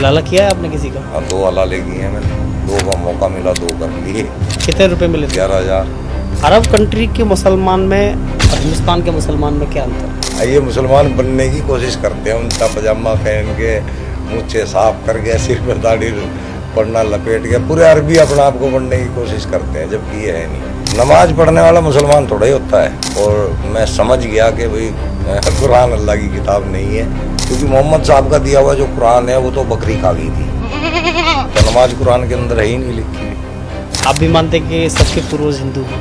लाला किया है आपने किसी का? हाँ, 2 हलाले किए हैं मैंने, 2 का मौका मिला 2 कर लिए। कितने रुपए मिले थे? 11,000। अरब कंट्री के मुसलमान में और हिंदुस्तान के मुसलमान में क्या अंतर है? ये मुसलमान बनने की कोशिश करते हैं, उनका पजामा पहन के, मुझे साफ करके, सिर पर दाढ़ी पढ़ना लपेट के, पूरे अरबी अपने आप को बनने की कोशिश करते हैं, जबकि ये है नहीं। नमाज पढ़ने वाला मुसलमान थोड़ा ही होता है। और मैं समझ गया कि भाई कुरान अल्लाह की किताब नहीं है, क्योंकि मोहम्मद साहब का दिया हुआ जो कुरान है वो तो बकरी खा गई थी, तो नमाज कुरान के अंदर है ही नहीं लिखी। आप भी मानते हैं कि सबके पूर्वज हिंदू हैं?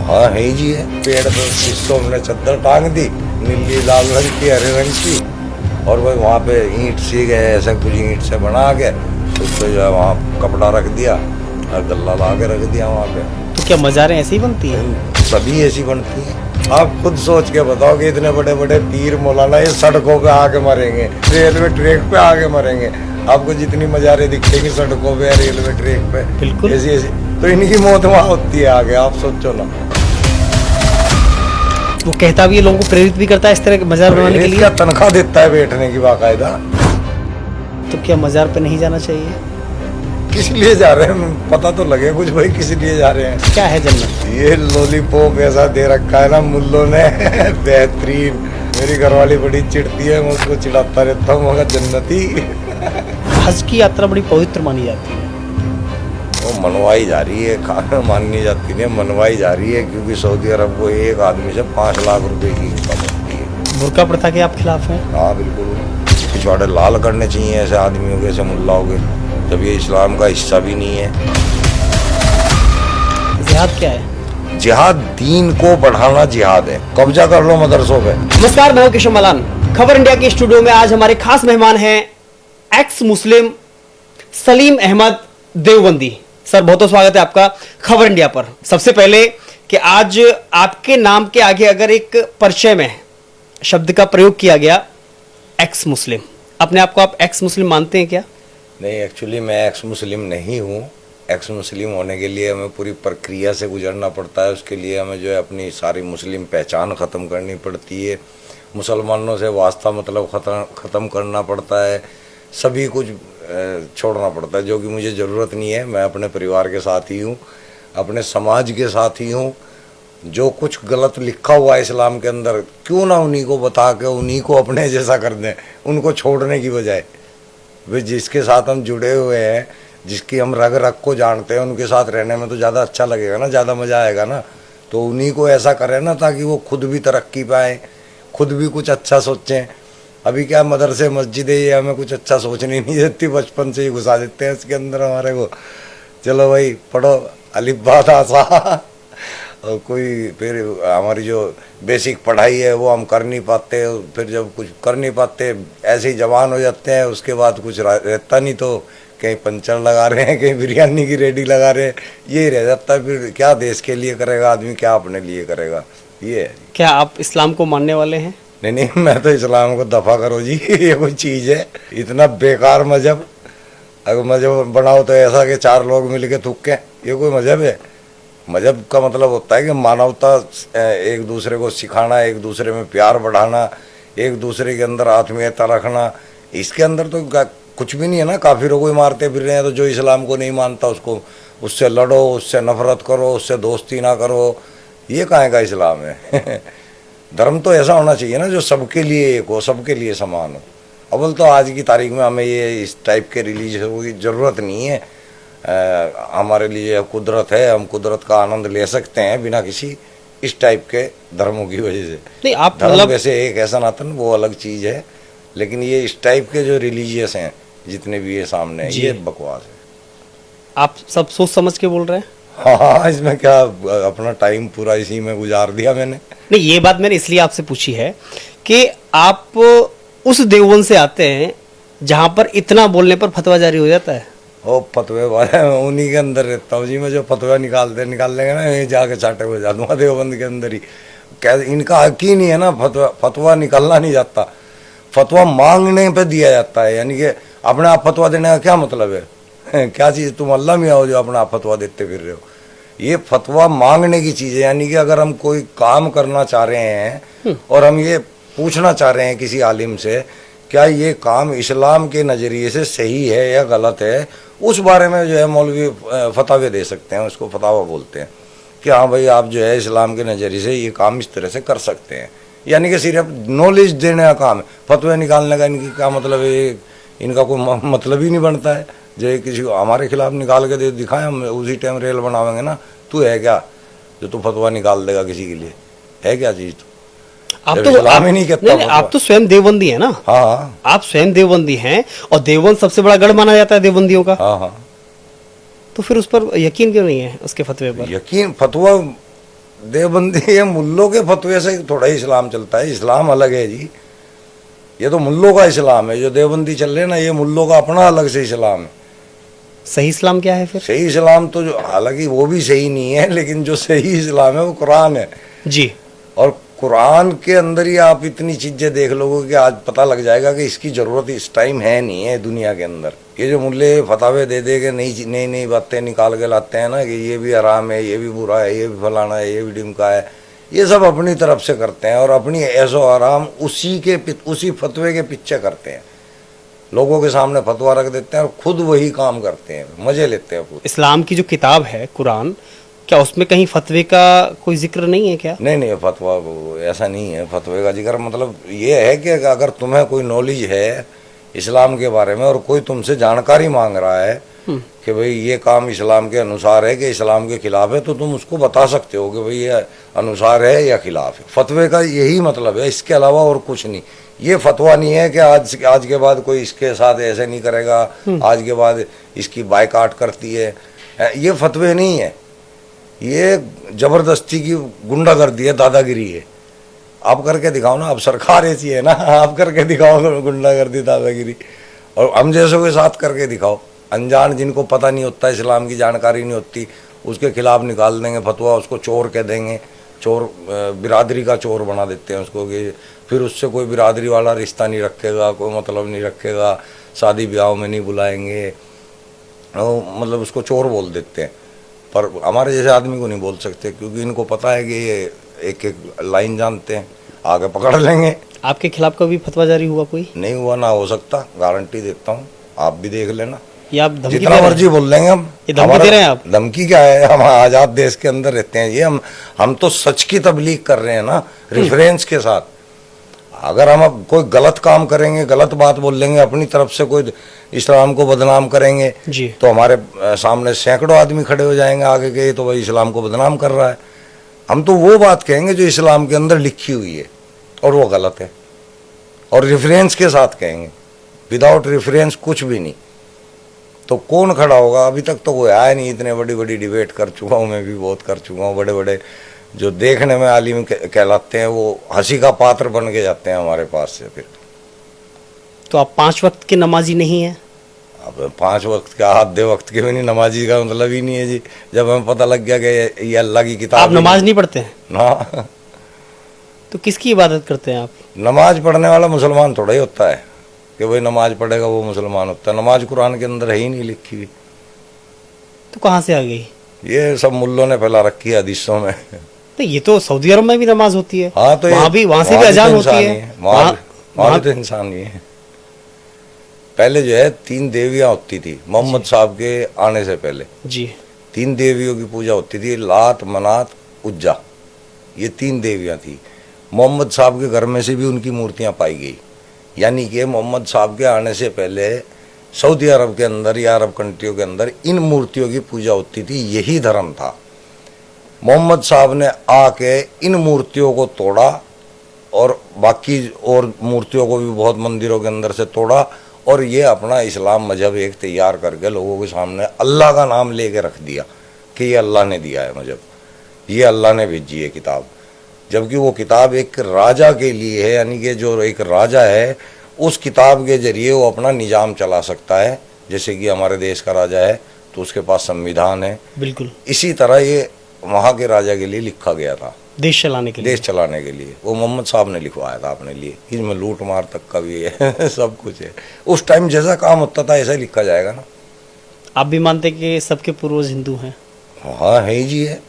हाँ है जी है। पेड़ पर किस्तों में चद्दर टांग दी, नीली लाल रंग की, हरे रंग की, और वही वहाँ पे ईंट सी गए, ऐसा कुछ ईंट से बना के उस पर जो है वहाँ कपड़ा रख दिया और गल्ला ला के रख दिया वहाँ पे। तो क्या मज़ारें ऐसी ही बनती हैं? सभी ऐसी बनती हैं। आप खुद सोच के बताओ कि इतने बड़े बड़े पीर मौलाना इस सड़कों पे आके मरेंगे, रेलवे ट्रैक पे आके मरेंगे। आपको जितनी मज़ारें दिखेंगी सड़कों पे, रेलवे ट्रैक पे, बिल्कुल ऐसी ऐसी, तो इनकी मौत वहाँ होती है आगे। आप सोचो ना। वो कहता भी है, लोगों को प्रेरित भी करता है इस तरह के मज़ार बनाने के लिए। क्या तनख्वाह देता है बैठने की बाकायदा। तो क्या मज़ार पे नहीं जाना चाहिए? किस लिए जा रहे हैं पता तो लगे कुछ, भाई किस लिए जा रहे हैं? क्या है जन्नत? ये लॉलीपॉप ऐसा दे रखा है ना मुल्लों ने बेहतरीन। मेरी घरवाली बड़ी चिढ़ती है, मैं उसको चिढ़ाता रहता हूँ, मगर जन्नती। हज की यात्रा बड़ी पवित्र मानी जाती है। वो मनवाई जा रही है, माननी जाती नहीं, मनवाई जा रही है, क्योंकि सऊदी अरब को एक आदमी से 5 लाख रुपए की इनकम होती है। बुर्का प्रथा के आप खिलाफ हैं? हाँ बिल्कुल, पिछवाड़े लाल करने चाहिए ऐसे आदमियों के, ऐसे मुल्लाओं के, जब ये इस्लाम का हिस्सा भी नहीं है। जिहाद क्या है? जिहाद दीन को बढ़ाना जिहाद है। कब्जा कर लो मदरसों पे। नमस्कार, मैं हूं किशोर मलान। खबर इंडिया के स्टूडियो में आज हमारे खास मेहमान हैं ex Muslim Salim Ahmed Deobandi. Sir, बहुत बहुत स्वागत है आपका खबर इंडिया पर। सबसे पहले कि आज आपके नाम के आगे अगर एक परिचय में शब्द का प्रयोग किया गया एक्स मुस्लिम, अपने आप को आप एक्स मुस्लिम मानते हैं क्या? नहीं, एक्चुअली मैं एक्स मुस्लिम नहीं हूँ। एक्स मुस्लिम होने के लिए हमें पूरी प्रक्रिया से गुजरना पड़ता है। उसके लिए हमें जो है अपनी सारी मुस्लिम पहचान ख़त्म करनी पड़ती है, मुसलमानों से वास्ता मतलब ख़त्म करना पड़ता है, सभी कुछ छोड़ना पड़ता है, जो कि मुझे ज़रूरत नहीं है। मैं अपने परिवार के साथ ही हूँ, अपने समाज के साथ ही हूँ। जो कुछ गलत लिखा हुआ है इस्लाम के अंदर, क्यों ना उन्हीं को बता के उन्हीं को अपने जैसा कर दें, उनको छोड़ने की बजाय। वे जिसके साथ हम जुड़े हुए हैं, जिसकी हम रग रग को जानते हैं, उनके साथ रहने में तो ज़्यादा अच्छा लगेगा ना, ज़्यादा मज़ा आएगा ना। तो उन्हीं को ऐसा करें ना, ताकि वो खुद भी तरक्की पाएँ, खुद भी कुछ अच्छा सोचें। अभी क्या मदरसे मस्जिद है, ये हमें कुछ अच्छा सोचने नहीं देती, बचपन से ही घुसा देते हैं इसके अंदर हमारे को। चलो भाई पढ़ो अलिफ बा ता सा, और कोई फिर हमारी जो बेसिक पढ़ाई है वो हम कर नहीं पाते। फिर जब कुछ कर नहीं पाते, ऐसे ही जवान हो जाते हैं, उसके बाद कुछ रहता नहीं, तो कहीं पंचर लगा रहे हैं, कहीं बिरयानी की रेडी लगा रहे हैं, यही रह जाता है। फिर क्या देश के लिए करेगा आदमी, क्या अपने लिए करेगा? ये है। क्या आप इस्लाम को मानने वाले हैं? नहीं नहीं, मैं तो इस्लाम को दफा करो जी। ये कोई चीज़ है? इतना बेकार मजहब। अगर मजहब बनाओ तो ऐसा कि 4 लोग मिल के थूक के, ये कोई मजहब है? मजहब का मतलब होता है कि मानवता, एक दूसरे को सिखाना, एक दूसरे में प्यार बढ़ाना, एक दूसरे के अंदर आत्मीयता रखना। इसके अंदर तो कुछ भी नहीं है ना। काफिरों को ही मारते फिर रहे हैं, तो जो इस्लाम को नहीं मानता उसको, उससे लड़ो, उससे नफरत करो, उससे दोस्ती ना करो। ये कहाँ का इस्लाम है? धर्म तो ऐसा होना चाहिए ना जो सबके लिए एक हो, सबके लिए समान हो। अव्वल तो आज की तारीख में हमें ये इस टाइप के रिलीजन की ज़रूरत नहीं है। हमारे लिए कुदरत है, हम कुदरत का आनंद ले सकते हैं बिना किसी इस टाइप के धर्मों की वजह से। नहीं, आप धर्म मतलब वैसे एक है सनातन, वो अलग चीज़ है, लेकिन ये इस टाइप के जो रिलीजियस हैं जितने भी ये सामने हैं, ये बकवास है। आप सब सोच समझ के बोल रहे हैं? हाँ, इसमें क्या, अपना टाइम पूरा इसी में गुजार दिया मैंने। नहीं, ये बात मैंने इसलिए आपसे पूछी है कि आप उस देवबंद से आते हैं जहां पर इतना बोलने पर फतवा जारी हो जाता है। ओ फतवे वाले उन्हीं के अंदर रहता हूँ जी मैं। जो फतवा निकाल लेंगे ना, यहीं जाके चाटे हो जा दूंगा देवबंद के अंदर ही। क्या इनका हक ही नहीं है ना? फतवा निकलना नहीं जाता, फतवा मांगने पे दिया जाता है। यानी कि अपने आप फतवा देने का क्या मतलब है? क्या चीज़? तुम अल्लाह में आओ जो अपना आप फतवा देते फिर रहे हो? ये फतवा मांगने की चीज़ है। यानी कि अगर हम कोई काम करना चाह रहे हैं और हम ये पूछना चाह रहे हैं किसी आलिम से क्या ये काम इस्लाम के नज़रिए से सही है या गलत है, उस बारे में जो है मौलवी फतवे दे सकते हैं, उसको फतावा बोलते हैं कि हाँ भाई आप जो है इस्लाम के नज़रिए से ये काम इस तरह से कर सकते हैं। यानी कि सिर्फ नॉलेज देने का काम है, फतवे निकालने का इनकी क्या मतलब है, इनका कोई मतलब ही नहीं बनता है। जो ये किसी को हमारे खिलाफ निकाल के दे दिखाएं, हम उसी टाइम रेल बनावेंगे ना, तू है क्या जो तू फतवा निकाल देगा किसी के लिए, है क्या चीज़? आप जब तो इस्लाम आप, ही नहीं कहता नहीं, नहीं, फतवा। आप तो स्वयं देवबंदी है ना। हाँ हाँ आप स्वयं देवबंदी हैं और देवबंद सबसे बड़ा गढ़ माना जाता है देवबंदियों का। हाँ हाँ। तो फिर उस पर यकीन क्यों नहीं है उसके फतवे पर? यकीन, फतवा देवबंदी ये मुल्लों के फतवे से थोड़ा ही इस्लाम चलता है, इस्लाम अलग है जी। ये तो मुल्लों का इस्लाम है, जो देवबंदी चल रहे हैं ना, ये मुल्लों का अपना अलग से इस्लाम है। सही इस्लाम क्या है फिर? सही इस्लाम तो जो, हालांकि वो भी सही नहीं है, लेकिन जो सही इस्लाम है वो कुरान है। जी। और कुरान के अंदर ही आप इतनी चीज़ें देख लोगे कि आज पता लग जाएगा कि इसकी ज़रूरत इस टाइम है नहीं है दुनिया के अंदर। ये जो मुल्ले फतावे दे दे के नई नई बातें निकाल के लाते हैं ना कि ये भी हराम है, ये भी बुरा है, ये भी फलाना है, ये भी डिमका है, ये सब अपनी तरफ से करते हैं और अपनी ऐसो आराम उसी फतवे के पीछे करते हैं। लोगों के सामने फतवा रख देते हैं और खुद वही काम करते हैं, मजे लेते हैं खुद। इस्लाम की जो किताब है कुरान, क्या उसमें कहीं फतवे का कोई जिक्र नहीं है क्या? नहीं नहीं, फतवा ऐसा नहीं है। फतवे का जिक्र मतलब ये है कि अगर तुम्हें कोई नॉलेज है इस्लाम के बारे में और कोई तुमसे जानकारी मांग रहा है कि भाई ये काम इस्लाम के अनुसार है कि इस्लाम के खिलाफ है, तो तुम उसको बता सकते हो कि भाई ये अनुसार है या खिलाफ है। फतवे का यही मतलब है, इसके अलावा और कुछ नहीं। ये फतवा नहीं है कि आज के बाद कोई इसके साथ ऐसे नहीं करेगा, आज के बाद इसकी बायकाट करती है, ये फतवे नहीं है। ये जबरदस्ती की गुंडागर्दी है, दादागिरी है। आप करके दिखाओ ना, अब सरकार ऐसी है ना, आप करके दिखाओ गुंडागर्दी दादागिरी, और हम जैसों के साथ करके दिखाओ। अनजान जिनको पता नहीं होता, इस्लाम की जानकारी नहीं होती, उसके खिलाफ निकाल देंगे फतवा, उसको चोर कह देंगे, चोर बिरादरी का चोर बना देते हैं उसको, कि फिर उससे कोई बिरादरी वाला रिश्ता नहीं रखेगा, कोई मतलब नहीं रखेगा, शादी ब्याह में नहीं बुलाएंगे, मतलब उसको चोर बोल देते हैं। पर हमारे जैसे आदमी को नहीं बोल सकते, क्योंकि इनको पता है कि ये एक एक लाइन जानते हैं, आगे पकड़ लेंगे। आपके खिलाफ कभी फतवा जारी हुआ कोई? नहीं हुआ, ना हो सकता, गारंटी देता हूँ, आप भी देख लेना। या आप धमकी जितना दे रहे मर्जी हैं? बोल देंगे हम। ये धमकी दे रहे हैं आप? धमकी क्या है, हम आजाद देश के अंदर रहते हैं। ये हम तो सच की तबलीग कर रहे हैं ना, रेफरेंस के साथ। अगर हम अब कोई गलत काम करेंगे, गलत बात बोल लेंगे, अपनी तरफ से कोई इस्लाम को बदनाम करेंगे जी, तो हमारे सामने सैकड़ों आदमी खड़े हो जाएंगे आगे के, तो भाई इस्लाम को बदनाम कर रहा है। हम तो वो बात कहेंगे जो इस्लाम के अंदर लिखी हुई है और वो गलत है, और रेफरेंस के साथ कहेंगे, विदाउट रेफरेंस कुछ भी नहीं। तो कौन खड़ा होगा? अभी तक तो कोई आया नहीं। इतने बड़ी बड़ी डिबेट कर चुका हूँ, मैं भी बहुत कर चुका हूँ। बड़े बड़े जो देखने में आलिम कहलाते हैं, वो हंसी का पात्र बन के जाते हैं हमारे पास से। फिर तो आप 5 वक्त के नमाजी नहीं है? अब 5 वक्त का, आधे वक्त के भी नहीं, नमाजी का मतलब ही नहीं है जी। जब हमें पता लग गया कि ये अल्लाह की किताब, आप नमाज नहीं पढ़ते हैं ना, तो किसकी इबादत करते हैं आप? नमाज पढ़ने वाला मुसलमान थोड़ा ही होता है कि भाई नमाज पढ़ेगा वो मुसलमान होता है। नमाज कुरान के अंदर है ही नहीं लिखी हुई। तो कहाँ से आ गई? ये सब मुल्लों ने फैला रखी है हदीसों में। तो ये तो सऊदी अरब में भी नमाज होती है। हाँ, तो वहां से भी अजान होती है। वहाँ भी तो इंसान ही है। पहले जो है 3 देवियाँ होती थी मोहम्मद साहब के आने से पहले जी। 3 देवियों की पूजा होती थी, लात, मनात, उज्जा, ये 3 देवियाँ थी। मोहम्मद साहब के घर में से भी उनकी मूर्तियाँ पाई गई। यानी कि मोहम्मद साहब के आने से पहले सऊदी अरब के अंदर या अरब कंट्रियों के अंदर इन मूर्तियों की पूजा होती थी। यही धर्म था। मोहम्मद साहब ने आके इन मूर्तियों को तोड़ा और बाकी और मूर्तियों को भी बहुत मंदिरों के अंदर से तोड़ा, और ये अपना इस्लाम मजहब एक तैयार करके लोगों के सामने अल्लाह का नाम लेके रख दिया कि ये अल्लाह ने दिया है मजहब, ये अल्लाह ने भेजी है किताब। जबकि वो किताब एक राजा के लिए है, यानी कि जो एक राजा है उस किताब के जरिए वो अपना निजाम चला सकता है। जैसे कि हमारे देश का राजा है तो उसके पास संविधान है, बिल्कुल इसी तरह ये वहाँ के राजा के लिए लिखा गया था, देश चलाने के लिए। देश चलाने के लिए वो मोहम्मद साहब ने लिखवाया था अपने लिए। इसमें लूट मार तक का भी है सब कुछ है। उस टाइम जैसा काम होता था ऐसा ही लिखा जाएगा ना। आप भी मानते कि सबके पूर्वज हिंदू हैं? हाँ है जी है।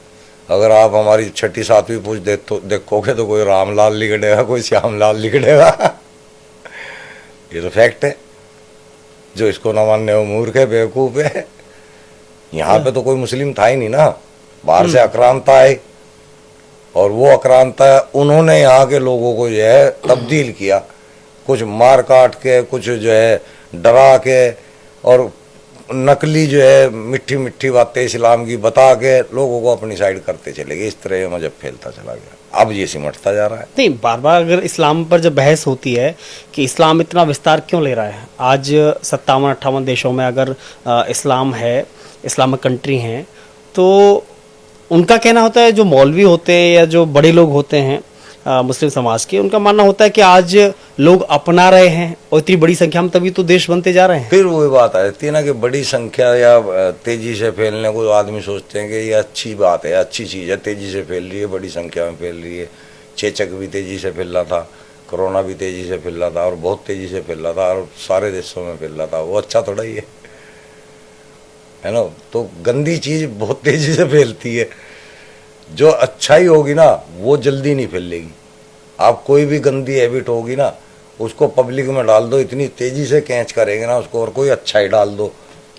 अगर आप हमारी 6ठी 7वीं पूछ देखोगे तो कोई रामलाल लिखड़ेगा, कोई श्यामलाल लिखड़ेगा ये तो फैक्ट है। जो इसको ना मानने वो मूर्ख है, बेवकूफ है। यहाँ पे तो कोई मुस्लिम था ही नहीं ना, बाहर से आक्रांता आए और वो आक्रांता उन्होंने यहाँ के लोगों को जो है तब्दील किया, कुछ मार काट के, कुछ जो है डरा के और नकली जो है मिट्टी मिट्टी बातें इस्लाम की बता के लोगों को अपनी साइड करते चले गए। इस तरह मजहब फैलता चला गया, अब ये सिमटता जा रहा है। नहीं, बार बार अगर इस्लाम पर जब बहस होती है कि इस्लाम इतना विस्तार क्यों ले रहा है, आज 57-58 देशों में अगर इस्लाम है, इस्लामिक कंट्री हैं, तो उनका कहना होता है, जो मौलवी होते हैं या जो बड़े लोग होते हैं मुस्लिम समाज के, उनका मानना होता है कि आज लोग अपना रहे हैं और इतनी बड़ी संख्या में तभी तो देश बनते जा रहे हैं। फिर वही बात आ जाती है ना कि बड़ी संख्या या तेजी से फैलने को आदमी सोचते हैं कि ये अच्छी बात है, अच्छी चीज़ है, तेजी से फैल रही है, बड़ी संख्या में फैल रही है। चेचक भी तेजी से फैल रहा था, कोरोना भी तेजी से फैल रहा था और बहुत तेजी से फैल रहा था और सारे देशों में फैल रहा था। वो अच्छा थोड़ा ही है ना। तो गंदी चीज़ बहुत तेजी से फैलती है, जो अच्छाई होगी ना वो जल्दी नहीं फैलेगी। आप कोई भी गंदी हैबिट होगी ना, उसको पब्लिक में डाल दो, इतनी तेजी से कैच करेंगे ना उसको, और कोई अच्छाई डाल दो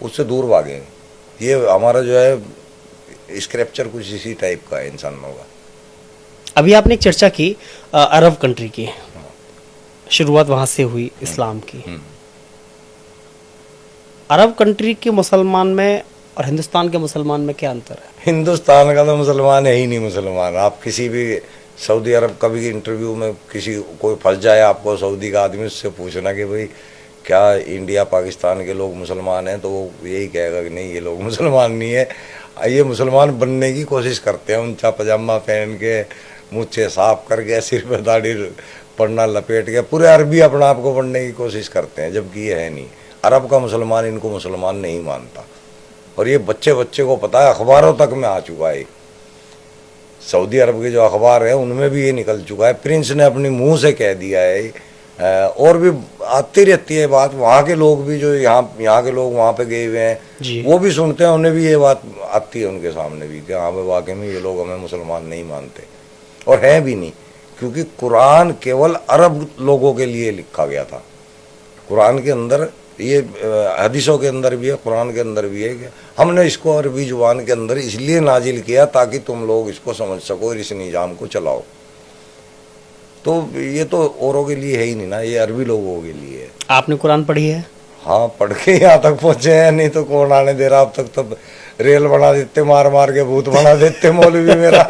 उससे दूर भागेंगे। ये हमारा जो है स्क्रिप्चर कुछ इसी टाइप का है इंसानों का। अभी आपने एक चर्चा की अरब कंट्री की, शुरुआत वहां से हुई इस्लाम की। अरब कंट्री के मुसलमान में और हिंदुस्तान के मुसलमान में क्या अंतर है? हिंदुस्तान का तो मुसलमान है ही नहीं मुसलमान। आप किसी भी सऊदी अरब का भी इंटरव्यू में किसी कोई फंस जाए आपको सऊदी का आदमी, उससे पूछना कि भाई क्या इंडिया पाकिस्तान के लोग मुसलमान हैं, तो वो यही कहेगा कि नहीं, ये लोग मुसलमान नहीं है, ये मुसलमान बनने की कोशिश करते हैं। ऊंचा पजामा पहन के, मुझे साफ करके, सिर पे दाढ़ी पढ़ना लपेट के, पूरे अरबी अपना आप को बनने की कोशिश करते हैं, जबकि ये है नहीं। अरब का मुसलमान इनको मुसलमान नहीं मानता और ये बच्चे बच्चे को पता है, अखबारों तक में आ चुका है। सऊदी अरब के जो अखबार है उनमें भी ये निकल चुका है, प्रिंस ने अपने मुंह से कह दिया है। और भी आती रहती है बात, वहाँ के लोग भी जो यहाँ के लोग वहाँ पे गए हुए हैं वो भी सुनते हैं, उन्हें भी ये बात आती है उनके सामने भी कि हाँ भाई वाकई में ये लोग हमें मुसलमान नहीं मानते, और हैं भी नहीं, क्योंकि कुरान केवल अरब लोगों के लिए लिखा गया था। कुरान के अंदर ये हदीसों के अंदर भी है, कुरान के अंदर भी है कि हमने इसको अरबी जुबान के अंदर इसलिए नाजिल किया ताकि तुम लोग इसको समझ सको और इस निज़ाम को चलाओ। तो ये तो औरों के लिए है ही नहीं ना, ये अरबी लोगों के लिए है। आपने कुरान पढ़ी है? हाँ, पढ़ के यहाँ तक पहुँचे हैं, नहीं तो कौन आने दे रहा। अब तक तो रेल बना देते, मार मार के भूत बना देते मौलवी मेरा।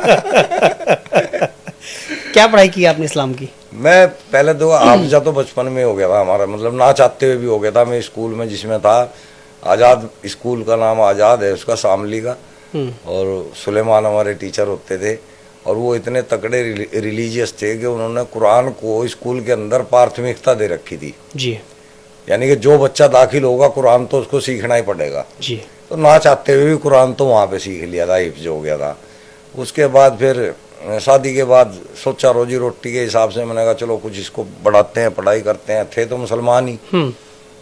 क्या पढ़ाई की आपने इस्लाम की? मैं पहले तो हाफिजा तो बचपन में हो गया था हमारा, मतलब ना चाहते हुए भी हो गया था। मैं स्कूल में जिसमें था, आज़ाद स्कूल का नाम आज़ाद है उसका, शामली का, और सुलेमान हमारे टीचर होते थे, और वो इतने तगड़े रिलीजियस थे कि उन्होंने कुरान को स्कूल के अंदर प्राथमिकता दे रखी थी जी। यानी कि जो बच्चा दाखिल होगा कुरान तो उसको सीखना ही पड़ेगा जी। तो ना चाहते हुए भी कुरान तो वहाँ पे सीख लिया था, हिफ्ज हो गया था। उसके बाद फिर शादी के बाद सोचा रोजी रोटी के हिसाब से, मैंने कहा चलो कुछ इसको बढ़ाते हैं, पढ़ाई करते हैं। थे तो मुसलमान ही, मैंने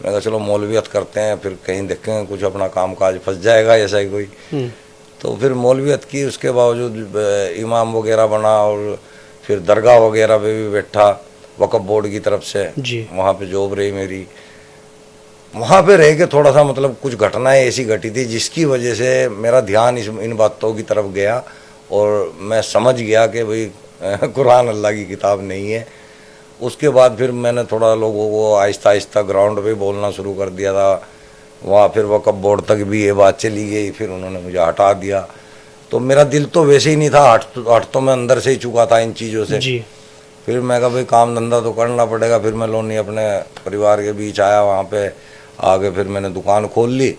कहा चलो मौलवियत करते हैं, फिर कहीं देखेंगे कुछ अपना काम काज फंस जाएगा ऐसा ही कोई। तो फिर मौलवियत की, उसके बावजूद इमाम वगैरह बना और फिर दरगाह वगैरह पे भी बैठा वक़्फ़ बोर्ड की तरफ से, वहाँ पे जॉब रही मेरी। वहाँ पे रह के थोड़ा सा मतलब कुछ घटनाएं ऐसी घटी थी जिसकी वजह से मेरा ध्यान इन बातों की तरफ गया और मैं समझ गया कि भाई कुरान अल्लाह की किताब नहीं है। उसके बाद फिर मैंने थोड़ा लोगों को आहिस्ता आहिस्ता ग्राउंड पे बोलना शुरू कर दिया था। वहाँ फिर वक़्फ़ बोर्ड तक भी ये बात चली गई, फिर उन्होंने मुझे हटा दिया। तो मेरा दिल तो वैसे ही नहीं था, हट तो मैं अंदर से ही चुका था इन चीज़ों से जी। फिर मैं कहा भाई काम धंधा तो करना पड़ेगा। फिर मैं लोनी अपने परिवार के बीच आया, वहाँ पे आगे फिर मैंने दुकान खोल ली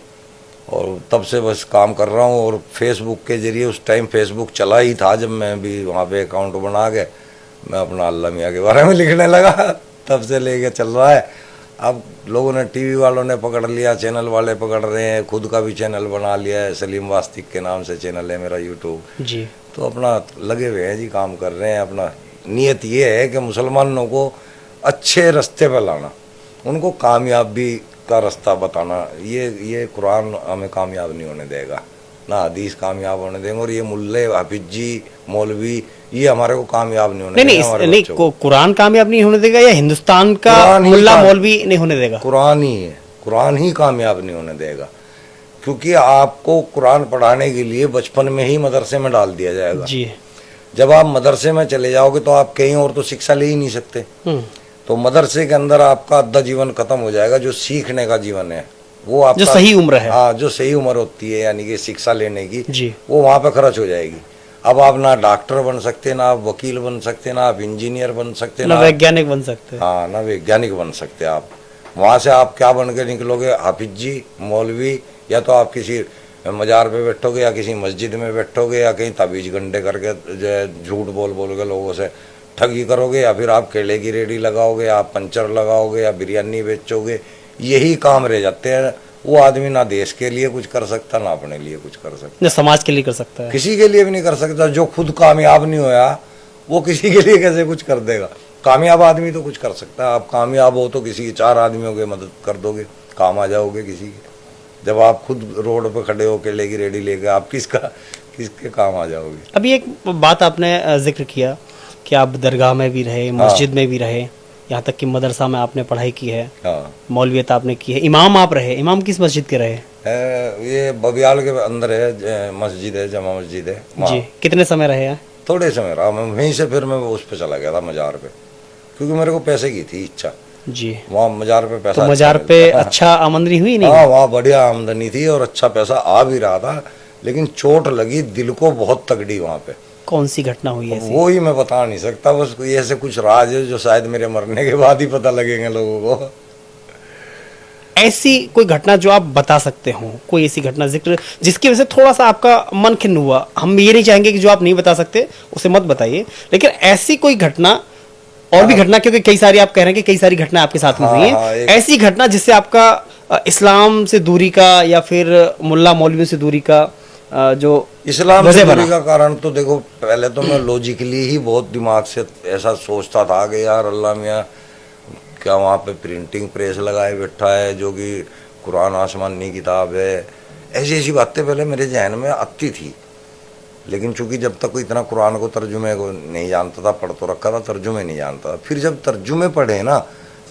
और तब से बस काम कर रहा हूँ। और फेसबुक के ज़रिए, उस टाइम फेसबुक चला ही था जब मैं भी वहाँ पे अकाउंट बना के मैं अपना अल्लाह मियाँ के बारे में लिखने लगा, तब से लेके चल रहा है। अब लोगों ने, टीवी वालों ने पकड़ लिया, चैनल वाले पकड़ रहे हैं, खुद का भी चैनल बना लिया है, सलीम वास्तिक के नाम से चैनल है मेरा यूट्यूब जी। तो अपना लगे हुए हैं जी, काम कर रहे हैं। अपना नीयत ये है कि मुसलमानों को अच्छे रास्ते पर लाना, उनको कामयाबी का रास्ता बताना। ये कुरान हमें कामयाब नहीं होने देगा, ना हदीस कामयाब होने देंगे। और ये मुल्ले हाफिज जी मौलवी ये हमारे को कामयाब नहीं होने नहीं नहीं देगा, हमारे नहीं बच्चों को। कुरान कामयाब नहीं होने देगा या हिंदुस्तान का कुरान ही मुल्ला काम- मौलवी नहीं होने देगा? कुरान ही है, कुरान ही कामयाब नहीं होने देगा, क्योंकि आपको कुरान पढ़ाने के लिए बचपन में ही मदरसे में डाल दिया जाएगा। जी। जब आप मदरसे में चले जाओगे तो आप कहीं और तो शिक्षा ले ही नहीं सकते। तो मदरसे के अंदर आपका आधा जीवन खत्म हो जाएगा, जो सीखने का जीवन है वो आपका, जो सही उम्र है। हाँ, जो सही उम्र होती है यानी कि शिक्षा लेने की, जी। वो वहां पे खर्च हो जाएगी। अब आप ना डॉक्टर बन सकते, ना आप वकील बन सकते, ना आप इंजीनियर बन सकते, ना वैज्ञानिक बन सकते हैं। हाँ, ना वैज्ञानिक बन सकते आप। वहां से आप क्या बन के निकलोगे? हाफिज जी, मौलवी, या तो आप किसी मजार पे बैठोगे, या किसी मस्जिद में बैठोगे, या कहीं ताबीज गंडे करके जो है झूठ बोल बोल के लोगों से ठगी करोगे, या फिर आप केले की रेडी लगाओगे, आप पंचर लगाओगे, या बिरयानी बेचोगे। यही काम रह जाते हैं। वो आदमी ना देश के लिए कुछ कर सकता, ना अपने लिए कुछ कर सकता, ना समाज के लिए कर सकता है, किसी के लिए भी नहीं कर सकता। जो खुद कामयाब नहीं होया वो किसी के लिए कैसे कुछ कर देगा? कामयाब आदमी तो कुछ कर सकता है। आप कामयाब हो तो किसी 4 आदमियों की मदद कर दोगे, काम आ जाओगे किसी के। जब आप खुद रोड पे खड़े हो केले की रेडी लेके, आप किसके काम आ जाओगे? अभी एक बात आपने जिक्र किया कि आप दरगाह में भी रहे, मस्जिद में भी रहे, यहाँ तक कि मदरसा में आपने पढ़ाई की है, हाँ, मौलवियत आपने की है, इमाम आप रहे। इमाम किस मस्जिद के रहे? ये बबियाल के अंदर है, मस्जिद है, जमा मस्जिद है वहाँ। जी। कितने समय रहे हैं? थोड़े समय रहा मैं वहीं से, फिर मैं उस पे चला गया था मजार पे, क्योंकि मेरे को पैसे की थी इच्छा। जी। वहाँ मजार पे पैसा, तो मजार पे अच्छा आमदनी हुई नहीं? हाँ, वहाँ बढ़िया आमदनी थी और अच्छा पैसा आ भी रहा था, लेकिन चोट लगी दिल को बहुत तगड़ी वहाँ पे। कौन सी घटना हुई ऐसी? वो ही मैं बता नहीं सकता, बस कोई ऐसे कुछ राज है जो शायद मेरे मरने के बाद ही पता लगेंगे लोगों को। ऐसी कोई घटना जो आप बता सकते हो, कोई ऐसी घटना जिक्र जिसकी वजह से थोड़ा सा आपका मन खिन्न हुआ? हम ये नहीं चाहेंगे कि जो आप नहीं बता सकते उसे मत बताइए, लेकिन ऐसी कोई घटना, और भी घटना, क्योंकि कई सारी आप कह रहे हैं कि कई सारी घटना आपके साथ में हुई है, ऐसी घटना जिससे आपका इस्लाम से दूरी का या फिर मुल्ला मौलवियों से दूरी का जो इस्लाम से दूरी का कारण तो देखो, पहले तो मैं लॉजिकली ही बहुत दिमाग से ऐसा सोचता था कि यार अल्लाह मियाँ, क्या वहाँ पे प्रिंटिंग प्रेस लगाए बैठा है जो कि कुरान आसमानी किताब है? ऐसी ऐसी बातें पहले मेरे जहन में आती थी, लेकिन चूंकि जब तक कोई इतना कुरान को तर्जुमे को नहीं जानता था, पढ़ तो रखा था, तर्जुमे नहीं जानता था। फिर जब तर्जुमे पढ़े ना,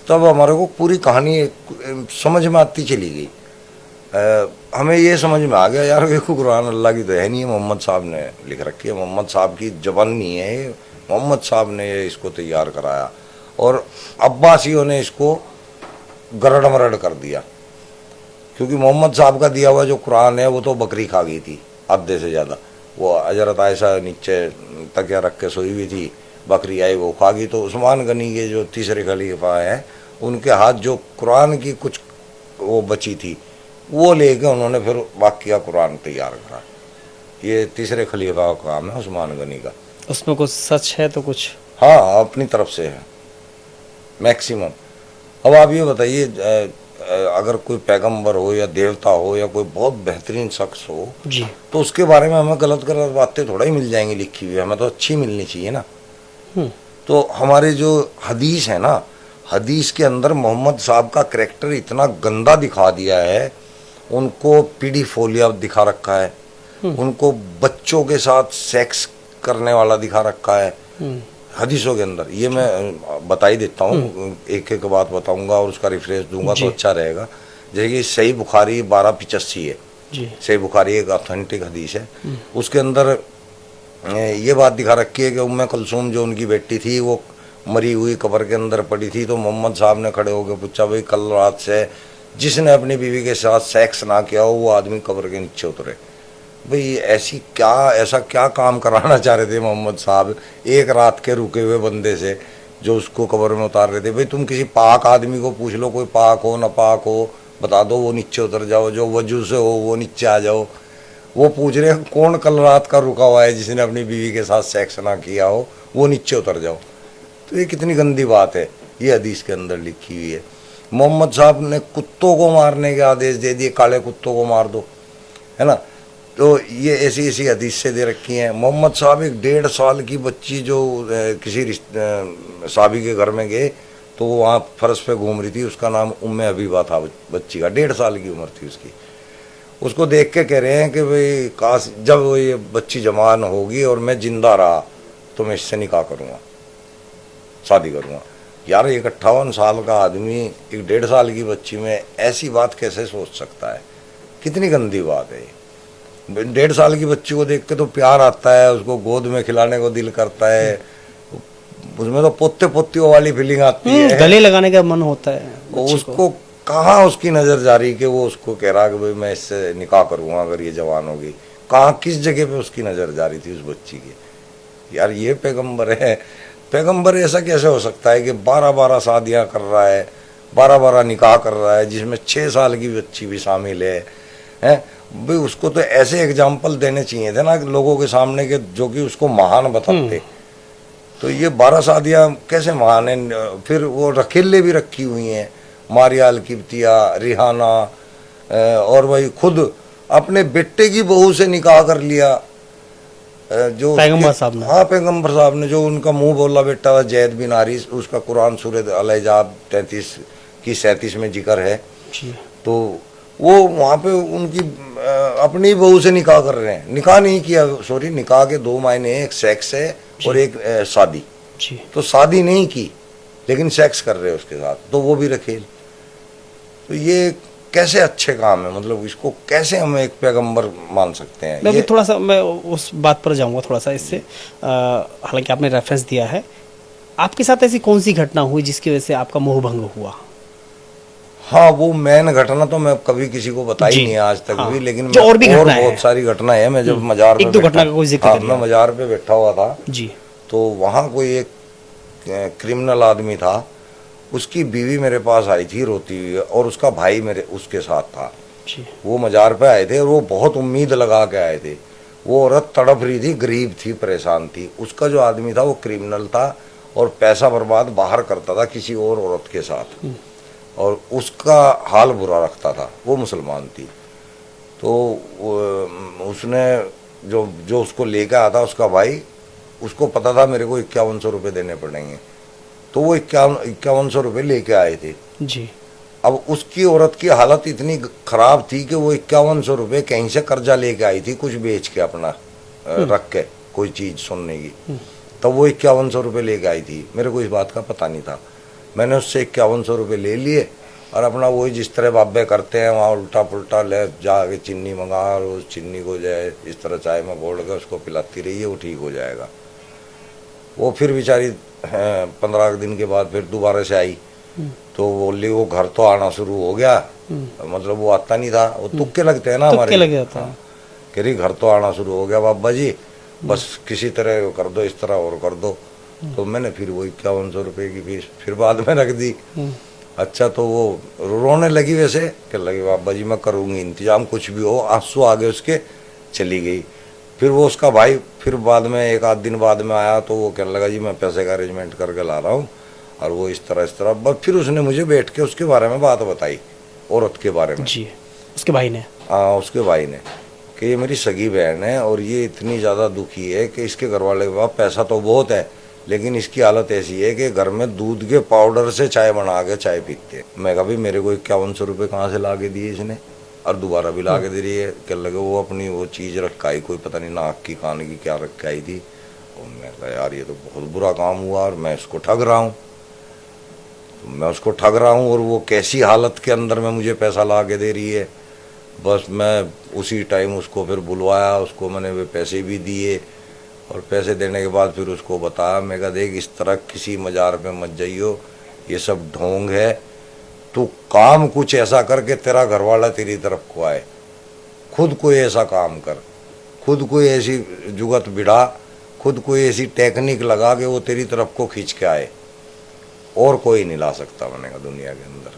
तब हमारे को पूरी कहानी समझ में आती चली गई। हमें ये समझ में आ गया यार देखो, कुरान अल्लाह की तो है नहीं है, मोहम्मद साहब ने लिख रखी है, मोहम्मद साहब की जबान नहीं है ये, मोहम्मद साहब ने इसको तैयार कराया और अब्बासियों ने इसको गरड़ मरड़ कर दिया। क्योंकि मोहम्मद साहब का दिया हुआ जो कुरान है वो तो बकरी खा गई थी आधे से ज़्यादा। वो हजरत आयशा नीचे तकिया रख के सोई हुई थी, बकरी आई वो खा गई। तो उस्मान गनी के जो तीसरे खलीफा हैं, उनके हाथ जो कुरान की कुछ वो बची थी वो लेके उन्होंने फिर बाकी कुरान तैयार करा। ये तीसरे खलीफा का काम है उस्मान गनी का। उसमें कुछ सच है तो कुछ, हाँ, अपनी तरफ से है मैक्सिमम। अब आप ये बताइए, अगर कोई पैगंबर हो या देवता हो या कोई बहुत बेहतरीन शख्स हो जी, तो उसके बारे में हमें गलत गलत बातें थोड़ा ही मिल जाएंगी लिखी हुई, हमें तो अच्छी मिलनी चाहिए ना। तो हमारे जो हदीस है ना, हदीस के अंदर मोहम्मद साहब का करैक्टर इतना गंदा दिखा दिया है, उनको पीडीफोलिया दिखा रखा है, उनको बच्चों के साथ सेक्स करने वाला दिखा रखा है हदीसों के अंदर। ये मैं बता ही देता हूँ, एक एक बात बताऊंगा और उसका रेफरेंस दूंगा तो अच्छा रहेगा। जैसे कि सही बुखारी 1285 है जी, सही बुखारी एक ऑथेंटिक हदीस है। उसके अंदर ये बात दिखा रखी है कि उम्मे कुलसूम जो उनकी बेटी थी वो मरी हुई कब्र के अंदर पड़ी थी। तो मोहम्मद साहब ने खड़े होकर पूछा, भाई कल रात से जिसने अपनी बीवी के साथ सेक्स ना किया हो वो आदमी कब्र के नीचे उतरे। भाई ऐसा क्या काम कराना चाह रहे थे मोहम्मद साहब एक रात के रुके हुए बंदे से जो उसको कब्र में उतार रहे थे? भाई तुम किसी पाक आदमी को पूछ लो, कोई पाक हो ना पाक हो, बता दो, वो नीचे उतर जाओ। जो वजू से हो वो नीचे आ जाओ। वो पूछ रहे हैं कौन कल रात का रुका हुआ है जिसने अपनी बीवी के साथ सेक्स ना किया हो, वो नीचे उतर जाओ। तो ये कितनी गंदी बात है, ये हदीस के अंदर लिखी हुई है। मोहम्मद साहब ने कुत्तों को मारने के आदेश दे दिए, काले कुत्तों को मार दो, है ना। तो ये ऐसी ऐसी हदीस से दे रखी हैं। मोहम्मद साहब एक 1.5 साल की बच्ची जो किसी साहबी के घर में गए तो वो वहाँ फर्श पे घूम रही थी, उसका नाम उम्मे हबीबा था बच्ची का, 1.5 साल की उम्र थी उसकी। उसको देख के कह रहे हैं कि भाई काश जब वो ये बच्ची जवान होगी और मैं जिंदा रहा तो मैं इससे निकाह करूँगा, शादी करूँगा। यार एक 58 साल का आदमी एक 1.5 साल की बच्ची में ऐसी बात कैसे सोच सकता है? कितनी गंदी बात है ये। 1.5 साल की बच्ची को देख के तो प्यार आता है, उसको गोद में खिलाने को दिल करता है, उसमें तो पोते पोतियों वाली फीलिंग आती है, गले लगाने का मन होता है बच्चे को। उसको कहाँ उसकी नज़र जा रही कि वो उसको कह रहा कि भाई मैं इससे निकाह करूँगा अगर ये जवान होगी? कहाँ किस जगह पे उसकी नज़र जा रही थी उस बच्ची की? यार ये पैगंबर है? पैगंबर ऐसा कैसे हो सकता है कि 12-12 शादियाँ कर रहा है, 12-12 निकाह कर रहा है, जिसमें 6 साल की बच्ची भी शामिल है? भाई उसको तो ऐसे एग्जाम्पल देने चाहिए थे ना लोगों के सामने के जो कि उसको महान बताते। तो ये 12 शादियाँ कैसे महान है? फिर वो रखेले भी रखी हुई हैं, मारिया अल किब्तिया, रिहाना, और भाई खुद अपने बेटे की बहू से निकाह कर लिया, जो पैगंबर साहब ने। हाँ पैगंबर साहब ने, जो उनका मुंह बोला बेटा था जैद बिन हारिस, उसका कुरान सूरह अल-अहज़ाब 33 की 37 में जिक्र है। तो वो वहाँ पे उनकी अपनी बहू से निकाह कर रहे हैं। निकाह नहीं किया, सॉरी, निकाह के 2 मायने हैं, एक सेक्स है और एक शादी। तो शादी नहीं की लेकिन सेक्स कर रहे हैं उसके साथ, तो वो भी रखेल। तो ये कैसे अच्छे काम है? मतलब इसको कैसे हम एक पैगंबर मान सकते हैं? मैं थोड़ा सा मैं उस बात पर जाऊंगा थोड़ा सा इससे। हालांकि आपने रेफरेंस दिया है, आपके साथ ऐसी कौन सी घटना हुई जिसकी वजह से आपका मोह भंग हुआ? हाँ, वो मेन घटना तो मैं कभी किसी को बताई नहीं आज तक भी, लेकिन जो और भी और बहुत सारी घटना है। मैं जब मजार एक दो घटना का कोई जिक्र करिए। मैं मजार पे बैठा हुआ था जी, तो वहाँ कोई एक क्रिमिनल आदमी था, उसकी बीवी मेरे पास आई थी रोती हुई, और उसका भाई मेरे उसके साथ था। वो मजार पे आए थे और वो बहुत उम्मीद लगा के आए थे। वो औरत तड़प रही थी, गरीब थी, परेशान थी। उसका जो आदमी था वो क्रिमिनल था और पैसा बर्बाद बाहर करता था किसी और औरत के साथ, और उसका हाल बुरा रखता था। वो मुसलमान थी। तो उसने जो उसको लेकर आया था उसका भाई, उसको पता था मेरे को 5100 रुपये देने पड़ेंगे, तो वो 5100 रुपये लेके आए थे जी। अब उसकी औरत की हालत इतनी खराब थी कि वो 5100 रुपये कहीं से कर्जा लेके आई थी, कुछ बेच के अपना रख के कोई चीज़ सुनने की। तब वो 5100 रुपये लेके आई थी। मेरे को इस बात का पता नहीं था। मैंने उससे 5100 रुपये ले लिए और अपना वही जिस तरह बाबे करते हैं वहाँ उल्टा पुल्टा ले जाके चीनी मंगा, और उस चीनी को जाए इस तरह चाय में बोल के उसको पिलाती रही है, वो ठीक हो जाएगा। वो फिर बेचारी 15 दिन के बाद फिर दोबारा से आई, तो बोली वो घर तो आना शुरू हो गया। मतलब वो आता नहीं था, वो तुक्के लगते हैं ना हमारे, तुक्के लग जाता है। कह रही घर तो आना शुरू हो गया बाबा जी, बस किसी तरह कर दो, इस तरह और कर दो। तो मैंने फिर वो 5100 रुपये की फीस फिर बाद में रख दी। अच्छा, तो वो रोने लगी, वैसे कहने लगी बाबा जी मैं करूँगी इंतजाम, कुछ भी हो। आंसू आगे उसके, चली गई। फिर वो उसका भाई फिर बाद में 1-8 दिन बाद में आया, तो वो कहने लगा जी मैं पैसे का अरेंजमेंट करके ला रहा हूँ, और वो इस तरह बस। फिर उसने मुझे बैठ के उसके बारे में बात बताई, औरत के बारे में जी। उसके भाई ने? हाँ, उसके भाई ने, कि ये मेरी सगी बहन है और ये इतनी ज़्यादा दुखी है कि इसके घर वाले के पास पैसा तो बहुत है, लेकिन इसकी हालत ऐसी है कि घर में दूध के पाउडर से चाय बना के चाय पीते हैं। मैं कहा भाई मेरे को 5100 रुपये कहाँ से ला के दिए इसने, और दोबारा भी ला के दे रही है। कहने लगे वो अपनी वो चीज़ रखाई, कोई पता नहीं नाक की कान की क्या रखाई थी। और मैं कहा यार ये तो बहुत बुरा काम हुआ, और मैं इसको ठग रहा हूँ, मैं उसको ठग रहा हूँ, और वो कैसी हालत के अंदर में मुझे पैसा ला के दे रही है। बस मैं उसी टाइम उसको फिर बुलवाया, उसको मैंने वे पैसे भी दिए, और पैसे देने के बाद फिर उसको बताया, मैं कहा देख इस तरह किसी मजार पे मत जाइयो, ये सब ढोंग है, तू काम कुछ ऐसा कर के तेरा घरवाला तेरी तरफ को आए, खुद कोई ऐसा काम कर, खुद कोई ऐसी जुगत बिड़ा, खुद कोई ऐसी टेक्निक लगा के वो तेरी तरफ को खींच के आए, और कोई नहीं ला सकता मैंने कहा दुनिया के अंदर।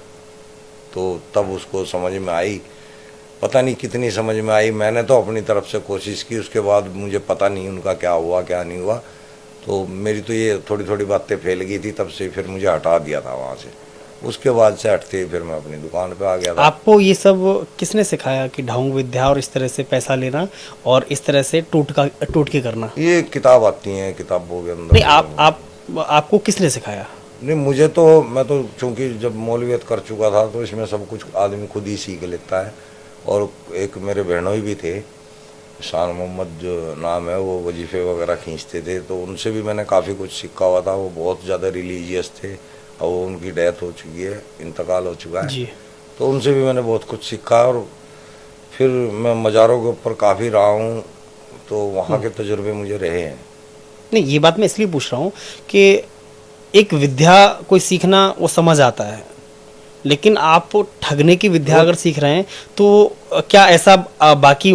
तो तब उसको समझ में आई, पता नहीं कितनी समझ में आई। मैंने तो अपनी तरफ से कोशिश की, उसके बाद मुझे पता नहीं उनका क्या हुआ क्या नहीं हुआ। तो मेरी तो ये थोड़ी थोड़ी बातें फैल गई थी, तब से फिर मुझे हटा दिया था वहाँ से। उसके बाद से हटते ही फिर मैं अपनी दुकान पे आ गया था। आपको ये सब किसने सिखाया कि ढोंग विद्या और इस तरह से पैसा लेना और इस तरह से टोटके करना? ये किताब आती है, किताबों के अंदर। नहीं, आपको किसने सिखाया? नहीं, मुझे तो, मैं तो चूँकि जब मौलवियत कर चुका था तो इसमें सब कुछ आदमी खुद ही सीख लेता है। और एक मेरे बहनोई भी थे, शान मोहम्मद जो नाम है वो वजीफे वगैरह खींचते थे, तो उनसे भी मैंने काफ़ी कुछ सीखा हुआ था। वो बहुत ज़्यादा रिलीजियस थे और वो उनकी डेथ हो चुकी है, इंतकाल हो चुका है जी। तो उनसे भी मैंने बहुत कुछ सीखा। और फिर मैं मज़ारों के ऊपर काफ़ी रहा हूँ, तो वहाँ के तजुर्बे मुझे रहे हैं। नहीं, ये बात मैं इसलिए पूछ रहा हूँ कि एक विद्या कोई सीखना वो समझ आता है, लेकिन आप ठगने की विद्या अगर सीख रहे हैं तो क्या ऐसा बाकी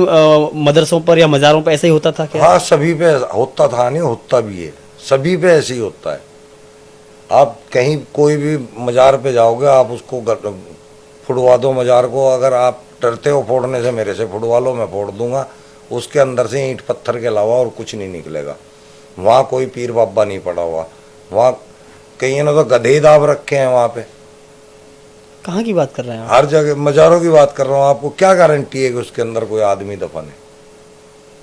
मदरसों पर या मज़ारों पर ऐसा ही होता था क्या? हाँ, सभी पे होता था, नहीं होता भी है, सभी पे ऐसे ही होता है। आप कहीं कोई भी मज़ार पे जाओगे, आप उसको फुड़वा दो मज़ार को, अगर आप डरते हो फोड़ने से, मेरे से फुड़वा लो, मैं फोड़ दूंगा। उसके अंदर से ईंट पत्थर के अलावा और कुछ नहीं निकलेगा। वहाँ कोई पीर बाबा नहीं पड़ा हुआ, वहाँ कई ने तो गधे दाब रखे हैं वहाँ पे। कहाँ की बात कर रहे हैं आप? हर जगह मज़ारों की बात कर रहा हूँ। आपको क्या गारंटी है कि उसके अंदर कोई आदमी दफन है?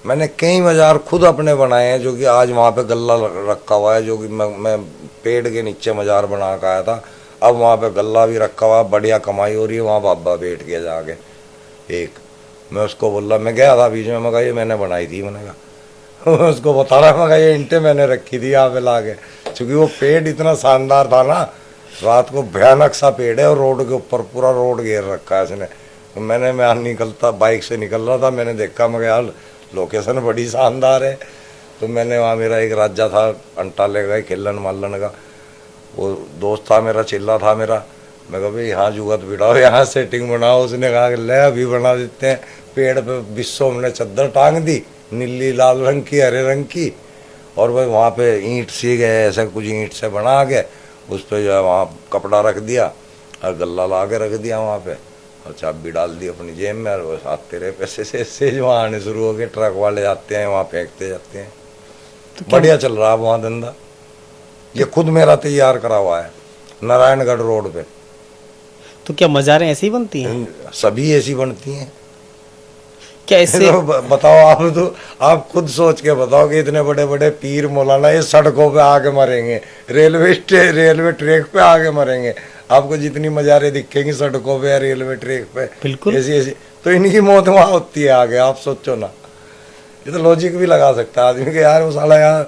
मैंने कई मज़ार खुद अपने बनाए हैं, जो कि आज वहाँ पे गल्ला रखा हुआ है, जो कि मैं पेड़ के नीचे मज़ार बना के आया था। अब वहाँ पे गल्ला भी रखा हुआ, बढ़िया कमाई हो रही है। वहाँ बाबा बैठ गया जाके एक, मैं उसको बोल रहा, मैं गया था बीच में, मैं कहा ये मैंने बनाई थी, मैंने कहा उसको बता रहा, मैं कहा ये ईंटें मैंने रखी थी यहाँ पे ला के। चूँकि वो पेड़ इतना शानदार था ना, रात को भयानक सा पेड़ है और रोड के ऊपर पूरा रोड घेर रखा है इसने। मैं निकलता, बाइक से निकल रहा था, मैंने देखा, मैं यार लोकेशन बड़ी शानदार है। तो मैंने वहाँ, मेरा एक राजा था अंटाले का, खेलन मालन का, वो दोस्त था मेरा, चिल्ला था मेरा। मैं कहा भाई यहाँ जुगत बिठाओ, यहाँ सेटिंग बनाओ। उसने कहा कि ले अभी बना देते हैं। पेड़ पे बिस्सों हमने चद्दर टांग दी, नीली लाल रंग की, हरे रंग की, और भाई वहाँ पे ईंट सी गए, ऐसे कुछ ईंट से बना के उस पर जो है वहाँ कपड़ा रख दिया और गल्ला ला के रख दिया वहाँ पे, और चाबी डाल दी अपनी जेब में, और बस आते रहे पैसे से वहाँ आने शुरू हो गए। ट्रक वाले आते हैं, वहाँ फेंकते जाते हैं। तो बढ़िया चल रहा है वहाँ धंधा। ये खुद मेरा तैयार करा हुआ है, नारायणगढ़ रोड पे। तो क्या मज़ारें ऐसी ही बनती हैं? सभी ऐसी बनती हैं। क्या इससे तो बताओ आप, तो आप खुद सोच के बताओ कि इतने बड़े बड़े पीर मौलाना ये सड़कों पे आके मरेंगे, रेलवे ट्रैक पे आके मरेंगे। आपको जितनी मज़ारें दिखेंगी सड़कों पे या रेलवे ट्रैक पे, बिल्कुल ऐसी ऐसी, तो इनकी मौत वहाँ होती है आगे। आप सोचो ना, ये तो लॉजिक भी लगा सकता है आदमी के, यार वो साला यहाँ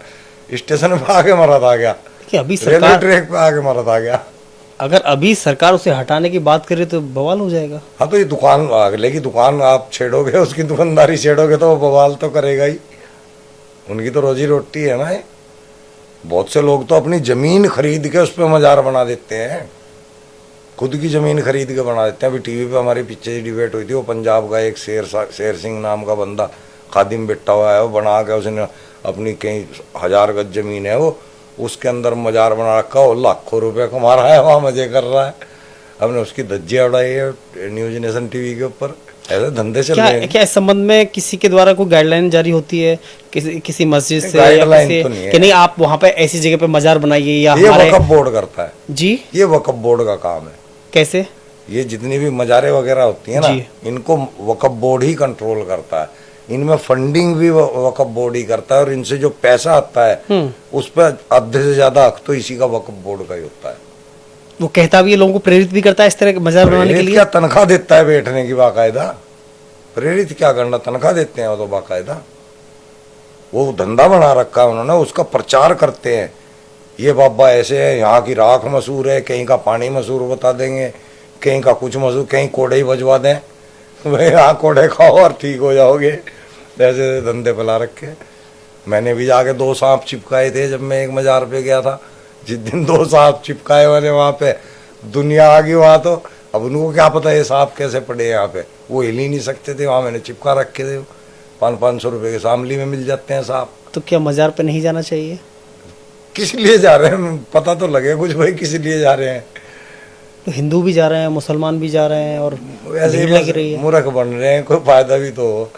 स्टेशन पे आके मरा था क्या, कि अभी रेलवे सरकार, ट्रैक पे आके मरा था क्या? अगर अभी सरकार उसे हटाने की बात करे तो बवाल हो जाएगा। हाँ, तो ये दुकान, अगले की दुकान आप छेड़ोगे, उसकी दुकानदारी छेड़ोगे तो वो बवाल तो करेगा ही। उनकी तो रोजी रोटी है ना ये। बहुत से लोग तो अपनी जमीन खरीद के उस पर मज़ार बना देते हैं, खुद की जमीन खरीद के बना देते हैं। अभी टीवी पे हमारी पीछे डिबेट हुई थी, वो पंजाब का एक शेर सिंह नाम का बंदा खादिम बैठा हुआ है, वो बना के उसने अपनी कई 1000 गज जमीन है, वो उसके अंदर मज़ार बना रखा, वो लाखों रुपए कमा रहा है, वहाँ मजे कर रहा है। हमने उसकी धज्जियाँ उड़ाई है न्यूज नेशन टीवी के ऊपर। ऐसे धंधे चल रहे हैं। क्या इस संबंध में किसी के द्वारा कोई गाइडलाइन जारी होती है किसी मस्जिद से, या गाइडलाइन किसी तो नहीं है कि नहीं आप वहाँ पे ऐसी जगह पे मज़ार बनाइए, या ये हमारे वक्फ बोर्ड करता है जी? ये वक्फ बोर्ड का काम है। कैसे? ये जितनी भी मज़ारें वगैरह होती है ना, इनको वक्फ बोर्ड ही कंट्रोल करता है। इनमें फंडिंग भी वक्फ बोर्ड ही करता है, और इनसे जो पैसा आता है उस पर आधे से ज्यादा हक तो इसी का वक्फ बोर्ड का ही होता है। वो कहता भी है, लोगों को प्रेरित भी करता है इस तरह के मज़ार बनाने के प्रेरित लिए। क्या, तनख्वाह देता है बैठने की बाकायदा। प्रेरित क्या करना, तनख्वाह देते हैं वो तो बाकायदा। वो धंधा बना रखा है उन्होंने, उसका प्रचार करते हैं। ये बाबा ऐसे है, यहाँ की राख मशहूर है, कहीं का पानी मशहूर बता देंगे, कहीं का कुछ मशहूर, कहीं कोड़े ही बजवा दें, भाई यहाँ कोड़े खाओ और ठीक हो जाओगे। ऐसे धंधे फैला रखे। मैंने भी जाके 2 सांप चिपकाए थे जब मैं एक मज़ार पे गया था। जिस दिन 2 सांप चिपकाए मैंने वहाँ पे, दुनिया आ गई वहाँ तो। अब उनको क्या पता ये सांप कैसे पड़े यहाँ पे, वो हिल ही नहीं सकते थे। वहाँ मैंने चिपका रखे थे, 500-500 रुपये के शामली में मिल जाते हैं सांप। तो क्या मज़ार पे नहीं जाना चाहिए? किस लिए जा रहे हैं पता तो लगे कुछ, भाई किस लिए जा रहे हैं। तो हिंदू भी जा रहे हैं, मुसलमान भी जा रहे हैं, और ऐसे ही भीड़ लग रही बस है। मूर्ख बन रहे हैं, कोई फायदा भी तो हो।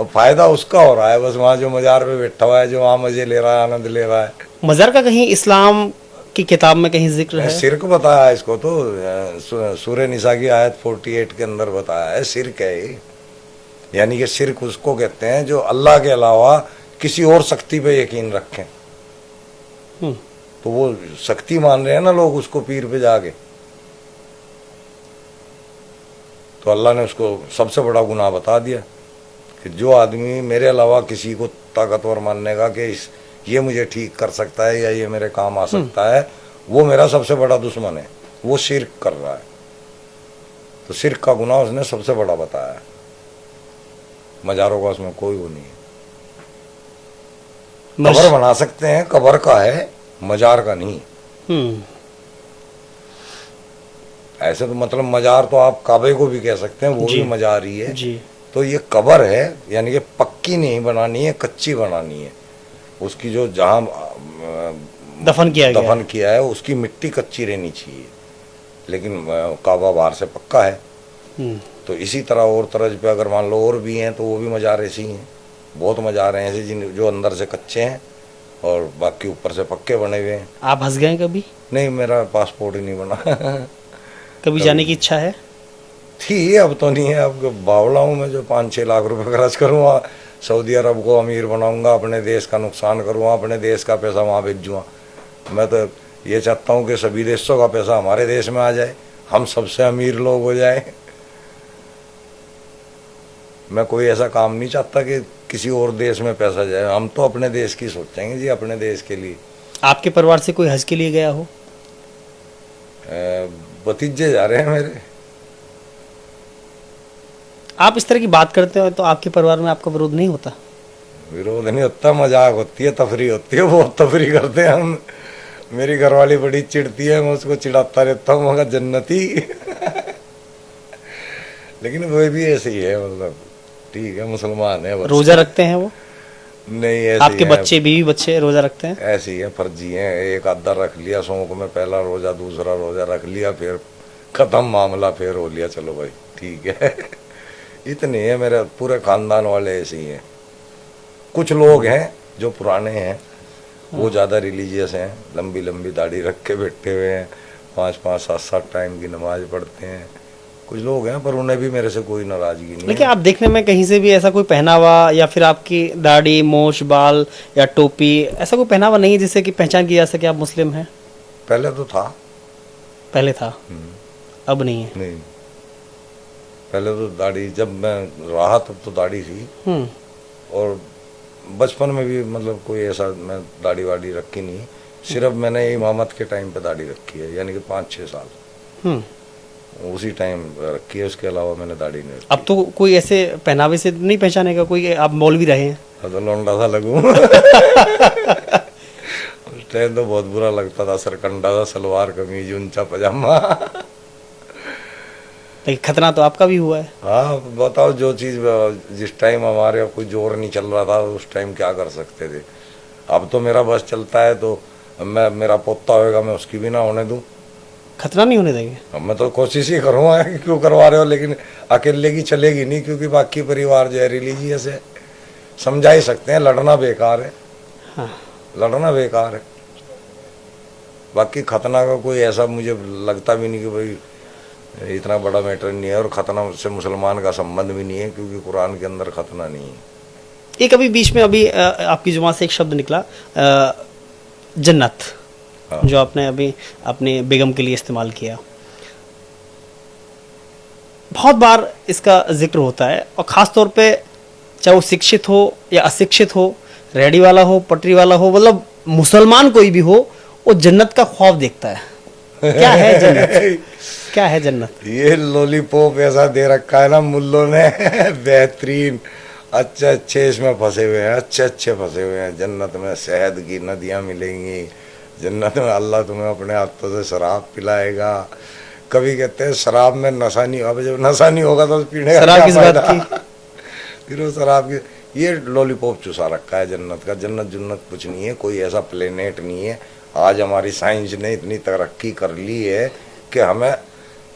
अब फायदा उसका हो रहा है बस, वहाँ जो मज़ार पे बैठा हुआ है, जो वहाँ मजे ले रहा है, आनंद ले रहा है। मज़ार का कहीं इस्लाम की किताब में कहीं जिक्र है? शिर्क बताया है इसको तो, सूरह निसा की आयत 48 के अंदर बताया है, शिर्क है ये। यानी कि शिर्क उसको कहते हैं जो अल्लाह के अलावा किसी और शक्ति पे यकीन रखें। तो वो शक्ति मान रहे हैं ना लोग उसको, पीर पे जाके। तो अल्लाह ने उसको सबसे बड़ा गुनाह बता दिया कि जो आदमी मेरे अलावा किसी को ताकतवर मानने का कि ये मुझे ठीक कर सकता है या ये मेरे काम आ सकता है, वो मेरा सबसे बड़ा दुश्मन है। वो शिर्क कर रहा है, तो शिर्क का गुनाह उसने सबसे बड़ा बताया है। मजारों का उसमें कोई वो नहीं है। कबर बना सकते हैं, कबर का है, मजार का नहीं। ऐसे तो मतलब मजार तो आप काबे को भी कह सकते हैं, वो भी मजार ही है जी। तो ये कबर है, यानी कि पक्की नहीं बनानी है, कच्ची बनानी है। उसकी जो जहां दफन किया है उसकी मिट्टी कच्ची रहनी चाहिए, लेकिन काबा बाहर से पक्का है। तो इसी तरह और तरज पे अगर मान लो और भी हैं तो वो भी मजार ऐसे ही हैं। बहुत मजार हैं ऐसे जिन जो अंदर से कच्चे हैं और बाकी ऊपर से पक्के बने हुए हैं। आप हंस गए कभी? नहीं, मेरा पासपोर्ट ही नहीं बना। कभी जाने की इच्छा है? थी, अब तो नहीं है। अब बावला हूँ मैं जो 5-6 लाख रुपए खर्च करूँगा, सऊदी अरब को अमीर बनाऊंगा, अपने देश का नुकसान करूँगा, अपने देश का पैसा वहाँ भेजूँगा। मैं तो ये चाहता हूँ कि सभी देशों का पैसा हमारे देश में आ जाए, हम सबसे अमीर लोग हो जाए। मैं कोई ऐसा काम नहीं चाहता कि किसी और देश में पैसा जाए। हम तो अपने देश की सोचेंगे जी, अपने देश के लिए। आपके परिवार से कोई हज के लिए गया हो? भतीजे जा रहे हैं मेरे। आप इस तरह की बात करते हो तो आपके परिवार में आपका विरोध नहीं होता? विरोध नहीं होता, मजाक होती है, तफरी होती है, बहुत तफरी करते हैं हम। मेरी घरवाली बड़ी चिढ़ती है, मैं उसको चिढ़ाता रहता हूँ, मगर जन्नती। लेकिन वो भी ऐसे ही है, मतलब ठीक है, मुसलमान है। रोजा रखते हैं वो? नहीं, ऐसे आपके बच्चे, बीवी बच्चे रोजा रखते हैं? ऐसे ही है, फर्जी है। एक आधा रख लिया शौक में, पहला रोजा, दूसरा रोजा रख लिया, फिर खत्म मामला, फिर हो लिया, चलो भाई ठीक है। इतने है, मेरे पूरे खानदान वाले ऐसे ही हैं। कुछ लोग हैं जो पुराने हैं, वो ज़्यादा रिलीजियस हैं, लंबी लंबी दाढ़ी रख के बैठे हुए हैं, 5-5, 7-7 टाइम की नमाज पढ़ते हैं। कुछ लोग हैं, पर उन्हें भी मेरे से कोई नाराजगी नहीं। लेकिन आप देखने में कहीं से भी ऐसा कोई पहनावा या फिर आपकी दाढ़ी, मूछ, बाल या टोपी, ऐसा कोई पहनावा नहीं है जिससे कि पहचान की जा सके आप मुस्लिम हैं? पहले तो था। पहले था, अब नहीं है? नहीं, पहले तो दाढ़ी, जब मैं रहा तब तो दाढ़ी थी। और बचपन में भी मतलब कोई ऐसा मैं दाढ़ी वाड़ी रखी नहीं, सिर्फ मैंने इमामत के टाइम पे दाढ़ी रखी है, यानी कि 5-6 साल उसी टाइम रखी है। उसके अलावा मैंने दाढ़ी नहीं रखी। अब तो कोई ऐसे पहनावे से नहीं पहचानेगा कोई, आप मौलवी रहे हैं? अब तो लौंडा सा लगूं। उस टाइम तो बहुत बुरा लगता था, सरकंडा सा, सलवार कमीज, ऊंचा पजामा। लेकिन खतना तो आपका भी हुआ है। हाँ, बताओ, जो चीज़ जिस टाइम हमारे कोई जोर नहीं चल रहा था उस टाइम क्या कर सकते थे। अब तो मेरा बस चलता है, तो मैं, मेरा पोता होएगा, मैं उसकी भी ना होने दूं। खतना नहीं होने देंगे? अब मैं तो कोशिश ही करूँगा कि क्यों करवा रहे हो, लेकिन अकेले की चलेगी नहीं, क्योंकि बाकी परिवार जो है रिलीजियस है। समझा ही सकते हैं, लड़ना बेकार है। हाँ। लड़ना बेकार है। बाकी खतना का कोई ऐसा मुझे लगता भी नहीं कि भाई इतना बड़ा मैटर नहीं है, और खतना से मुसलमान का संबंध भी नहीं है, क्योंकि कुरान के अंदर खतना नहीं है। एक अभी बीच में अभी आपकी जुबान से एक शब्द निकला, जन्नत, हाँ। जो आपने अभी अपने बेगम के लिए इस्तेमाल किया। बहुत बार इसका जिक्र होता है, और ख़ास तौर पे चाहे वो शिक्षित हो या अशिक्षित हो, रेडी वाला हो, पटरी वाला हो, मतलब मुसलमान कोई भी हो, वो जन्नत का ख्वाब देखता है। क्या है जन्नत? क्या है जन्नत? ये लॉलीपॉप ऐसा दे रखा है ना मुल्लों ने, बेहतरीन, अच्छे इसमें फंसे हुए हैं, अच्छे फंसे हुए हैं। जन्नत में शहद की नदियाँ मिलेंगी, जन्नत में अल्लाह तुम्हें अपने हाथों से शराब पिलाएगा। कभी कहते हैं शराब में नशा नहीं, अब जब नशा नहीं होगा तो पीने का शराब किस बात की? फिर वो शराब की, ये लॉलीपॉप चुसा रखा है जन्नत का। जन्नत जुन्नत कुछ नहीं है, कोई ऐसा प्लेनेट नहीं है। आज हमारी साइंस ने इतनी तरक्की कर ली है कि हमें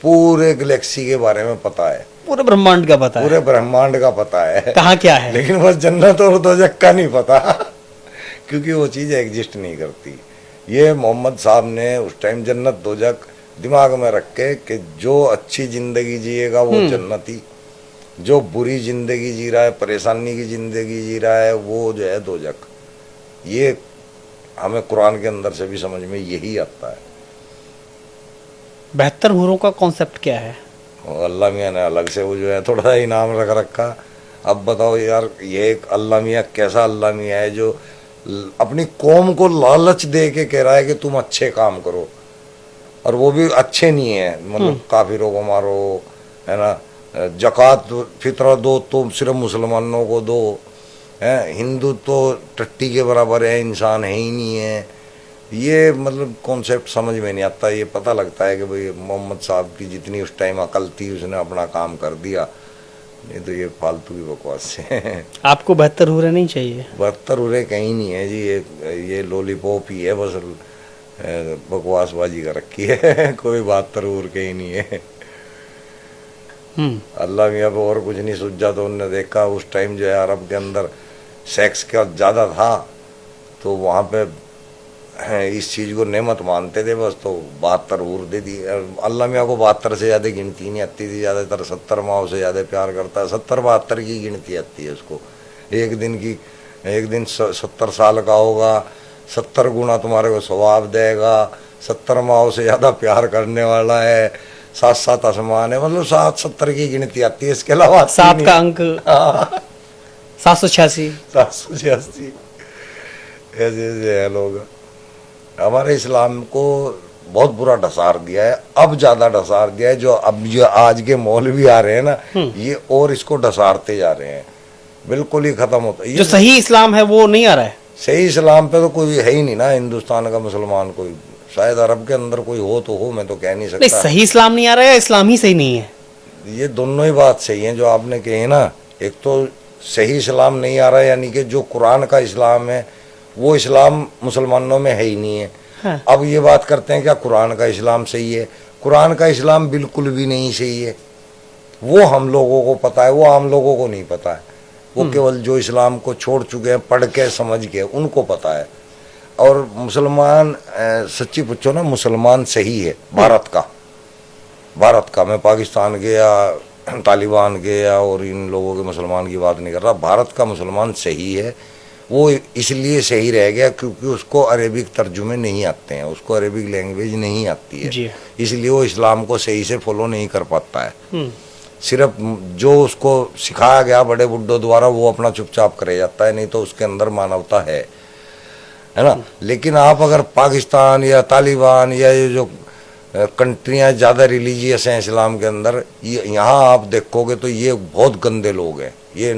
पूरे गैलेक्सी के बारे में पता है, पूरे ब्रह्मांड का पता है, पूरे ब्रह्मांड का पता है कहाँ क्या है, लेकिन बस जन्नत और दोजख का नहीं पता, क्योंकि वो चीज़ एग्जिस्ट नहीं करती। ये मोहम्मद साहब ने उस टाइम जन्नत दोजख दिमाग में रख के कि जो अच्छी जिंदगी जिएगा वो जन्नती, जो बुरी जिंदगी जी रहा है, परेशानी की जिंदगी जी रहा है, वो जो है दोजख। ये हमें कुरान के अंदर से भी समझ में यही आता है। 72 हूरों का कॉन्सेप्ट क्या है? और अल्लाह मियाँ ने अलग से वो जो है थोड़ा सा इनाम रख रखा। अब बताओ यार, ये एक अल्लाह मियाँ कैसा अल्लाह मियाँ है जो अपनी कौम को लालच दे के कह रहा है कि तुम अच्छे काम करो, और वो भी अच्छे नहीं है, मतलब काफिरों को मारो, है ना, जक़ात फितरा दो तो सिर्फ मुसलमानों को दो, है, हिंदू तो टट्टी के बराबर है, इंसान है ही नहीं है। ये मतलब कॉन्सेप्ट समझ में नहीं आता। ये पता लगता है कि भाई मोहम्मद साहब की जितनी उस टाइम अकल थी उसने अपना काम कर दिया, नहीं तो ये फालतू की बकवास है। आपको 72 हुर्रे नहीं चाहिए? 72 हुर्रे कहीं नहीं है जी, ये लॉलीपॉप ही है बस, बकवासबाजी कर रखी है। कोई 72 हुर्रे कहीं नहीं है। अल्लाह मियाँ को और कुछ नहीं सूझा, तो उन्होंने देखा उस टाइम जो है अरब के अंदर सेक्स का ज़्यादा था, तो वहाँ पे इस चीज़ को नेमत मानते थे बस, तो 72 हुर्रे दे दी। अल्लाह मियाँ को 72 से ज़्यादा गिनती नहीं आती थी, ज़्यादातर 70 माओ से ज़्यादा प्यार करता है, 70-72 की गिनती आती है उसको। एक दिन 70 साल का होगा, 70 गुना तुम्हारे को सवाब देगा, 70 माओ से ज़्यादा प्यार करने वाला है, 7-7 आसमान है, मतलब 7-70 की गिनती आती है, इसके अलावा 7 का अंक 786 786 ऐसे है लोग। हमारे इस्लाम को बहुत बुरा ढसार दिया है, अब ज्यादा ढसार दिया है। जो आज के मौलवी आ रहे हैं ना, ये और इसको ढसारते जा रहे हैं, बिल्कुल ही खत्म होता है। जो सही इस्लाम है वो नहीं आ रहा है। सही इस्लाम पे तो कोई है ही नहीं ना, हिंदुस्तान का मुसलमान कोई, शायद अरब के अंदर कोई हो तो हो, मैं तो कह नहीं सकता। नहीं, सही इस्लाम नहीं आ रहा है, इस्लाम ही सही नहीं है। ये दोनों ही बात सही है जो आपने कही ना। एक तो सही इस्लाम नहीं आ रहा है, यानी कि जो कुरान का इस्लाम है वो इस्लाम मुसलमानों में है ही नहीं है। हाँ। अब ये बात करते हैं क्या कुरान का इस्लाम सही है? कुरान का इस्लाम बिल्कुल भी नहीं सही है। वो हम लोगों को पता है, वो आम लोगों को नहीं पता है। वो केवल जो इस्लाम को छोड़ चुके हैं, पढ़ के समझ के, उनको पता है। और मुसलमान, सच्ची पूछो ना, मुसलमान सही है भारत का। मैं पाकिस्तान के या तालिबान के या और इन लोगों के मुसलमान की बात नहीं कर रहा। भारत का मुसलमान सही है। वो इसलिए सही रह गया क्योंकि उसको अरेबिक तर्जुमे नहीं आते हैं, उसको अरेबिक लैंग्वेज नहीं आती है, इसलिए वो इस्लाम को सही से फॉलो नहीं कर पाता है। सिर्फ जो उसको सिखाया गया बड़े बुड्ढों द्वारा वो अपना चुपचाप करे जाता है, नहीं तो उसके अंदर मानवता है ना। लेकिन आप अगर पाकिस्तान या तालिबान या ये जो कंट्रियां ज़्यादा रिलीजियस हैं इस्लाम के अंदर, यहाँ आप देखोगे तो ये बहुत गंदे लोग हैं, ये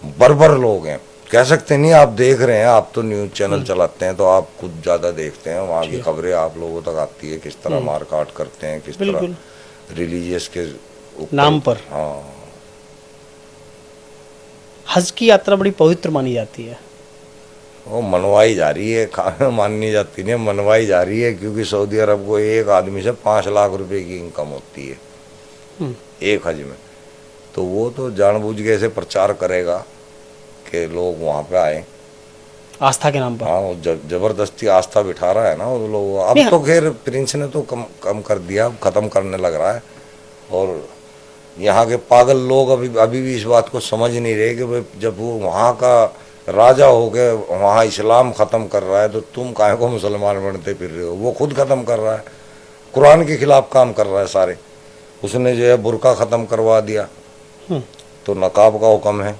बर्बर लोग हैं। कह सकते नहीं, आप देख रहे हैं, आप तो न्यूज़ चैनल चलाते हैं तो आप खुद ज़्यादा देखते हैं, वहाँ की खबरें आप लोगों तक आती है, किस तरह मार काट करते हैं, किस तरह रिलीजियस के नाम पर। हाँ, हज की यात्रा बड़ी पवित्र मानी जाती है। वो मनवाई जा रही है, माननी जाती नहीं, मनवाई जा रही है, क्योंकि सऊदी अरब को एक आदमी से 5 लाख रुपए की इनकम होती है एक हज में। तो वो तो जानबूझ के ऐसे प्रचार करेगा कि लोग वहाँ पे आए आस्था के नाम पर। हाँ, वो जबरदस्ती आस्था बिठा रहा है ना वो लोग। अब तो खैर प्रिंस ने तो कम कर दिया, खत्म करने लग रहा है। और यहाँ के पागल लोग अभी भी इस बात को समझ नहीं रहे कि भाई जब वो वहाँ का राजा हो गए, वहाँ इस्लाम ख़त्म कर रहा है, तो तुम काहे को मुसलमान बनते फिर रहे हो? वो खुद ख़त्म कर रहा है, कुरान के खिलाफ काम कर रहा है सारे। उसने जो है बुर्का ख़त्म करवा दिया, तो नकाब का हुक्म है,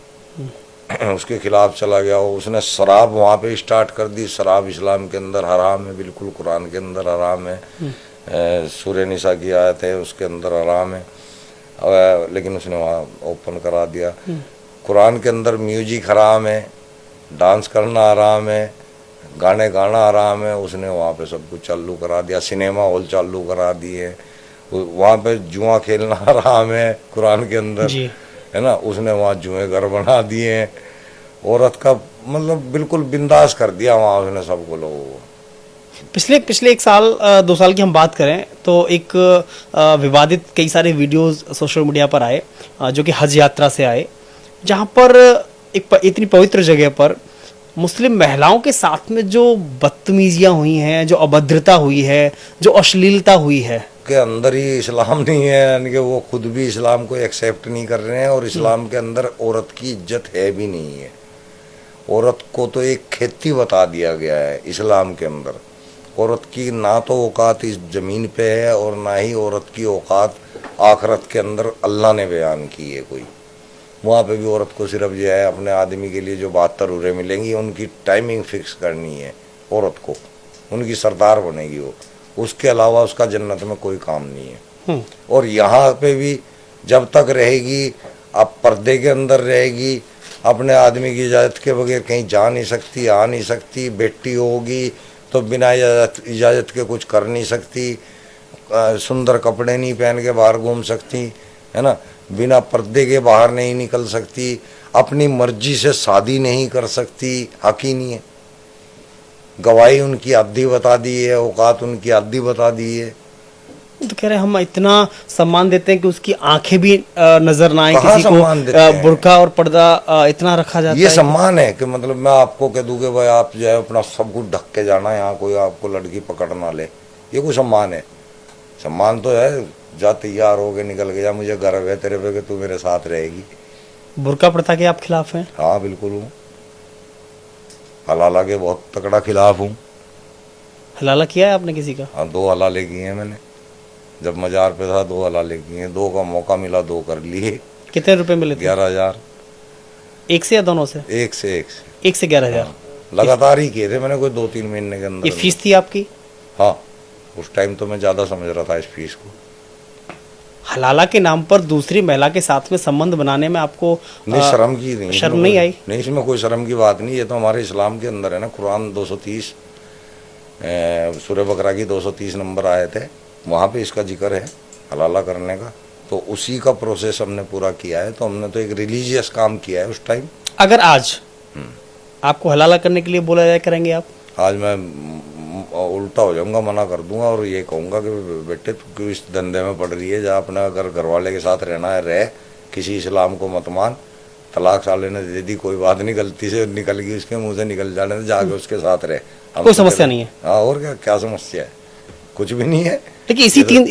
उसके खिलाफ चला गया। उसने शराब वहाँ पे स्टार्ट कर दी। शराब इस्लाम के अंदर हराम है, बिल्कुल कुरान के अंदर हराम है। सूरह निसा की आयत है, उसके अंदर हराम है, लेकिन उसने वहाँ ओपन करा दिया। कुरान के अंदर म्यूजिक हराम है, डांस करना हराम है, गाने गाना हराम है, उसने वहाँ पे सब कुछ चालू करा दिया। सिनेमा हॉल चालू करा दिए, वहाँ पे जुआ खेलना हराम है कुरान के अंदर, है ना। उसने वहाँ जुए घर बना दिए हैं। औरत का मतलब बिल्कुल बिंदास कर दिया वहाँ उसने सबको लोगों को। पिछले 1 साल 2 साल की हम बात करें तो एक विवादित कई सारे वीडियोस सोशल मीडिया पर आए जो कि हज यात्रा से आए, जहाँ पर इतनी पवित्र जगह पर मुस्लिम महिलाओं के साथ में जो बदतमीजियाँ हुई हैं, जो अभद्रता हुई है, जो अश्लीलता हुई है, के अंदर ही इस्लाम नहीं है, यानी कि वो खुद भी इस्लाम को एक्सेप्ट नहीं कर रहे हैं। और इस्लाम के अंदर औरत की इज्जत है भी नहीं है। औरत को तो एक खेती बता दिया गया है इस्लाम के अंदर। औरत की ना तो औकात इस ज़मीन पे है और ना ही औरत की औकात आखरत के अंदर अल्लाह ने बयान की है कोई। वहाँ पे भी औरत को सिर्फ जो है अपने आदमी के लिए जो 72 उरे मिलेंगी, उनकी टाइमिंग फिक्स करनी है औरत को, उनकी सरदार बनेगी वो, उसके अलावा उसका जन्नत में कोई काम नहीं है। और यहाँ पे भी जब तक रहेगी, अब पर्दे के अंदर रहेगी, अपने आदमी की इजाज़त के बगैर कहीं जा नहीं सकती, आ नहीं सकती, बेटी होगी तो बिना इजाज़त के कुछ कर नहीं सकती, सुंदर कपड़े नहीं पहन के बाहर घूम सकती, है ना, बिना पर्दे के बाहर नहीं निकल सकती, अपनी मर्जी से शादी नहीं कर सकती, हक ही नहीं है। गवाही उनकी आधी बता दी है, औकात उनकी आधी बता दी है। तो कह रहे हैं हम इतना सम्मान देते हैं कि उसकी आंखें भी नजर ना आए, कहाँ किसी सम्मान देते को हैं? बुर्का और पर्दा इतना रखा जाता ये है। सम्मान है कि मतलब मैं आपको कह दूं कि भाई आप जो है अपना सब कुछ ढक के जाना, यहाँ कोई आपको लड़की पकड़ ना ले, ये कोई सम्मान है? सम्मान तो है जा तैयार हो के निकल के जा, मुझे गर्व है तेरे पे कि तू मेरे साथ रहेगी। बुर्का प्रथा के आप खिलाफ हैं? हाँ बिल्कुल हूँ, हलाला के बहुत तगड़ा खिलाफ हूँ। हलाला किया है आपने किसी का? हाँ 2 हलाले किए हैं मैंने, जब मजार पे था 2 हलाले किए हैं, 2 का मौका मिला 2 कर लिए। कितने रुपए मिले थे? 11,000। एक से या दोनों से? एक से 11,000 लगातार ही किए थे मैंने, कोई 2-3 महीने के ये अंदर। फीस थी आपकी? हाँ उस टाइम तो मैं ज़्यादा समझ रहा था इस फीस को। हलाला के नाम पर दूसरी महिला के साथ में संबंध बनाने में आपको नहीं शर्म की नहीं, शर्म नहीं आई? नहीं, इसमें कोई शर्म की बात नहीं, ये तो हमारे इस्लाम के अंदर है ना। कुरान 230 सूरह बकरा की 230 नंबर आए थे, वहाँ पे इसका जिक्र है हलाला करने का। तो उसी का प्रोसेस हमने पूरा किया है, तो हमने तो एक रिलीजियस काम किया है उस टाइम। अगर आज आपको हलाला करने के लिए बोला जाए, करेंगे आप? आज मैं उल्टा हो जाऊंगा, मना कर दूंगा और ये कहूंगा कि बेटे तू क्यों इस धंधे में पड़ रही है, जहाँ अपना अगर घर वाले के साथ रहना है रह, किसी इस्लाम को मत मान। तलाक साले ने दे दी, कोई बात नहीं, गलती से निकल गई उसके मुंह से निकल जाने, जाके उसके साथ रहे, कोई समस्या नहीं है। हाँ और क्या समस्या है, कुछ भी नहीं है। देखिए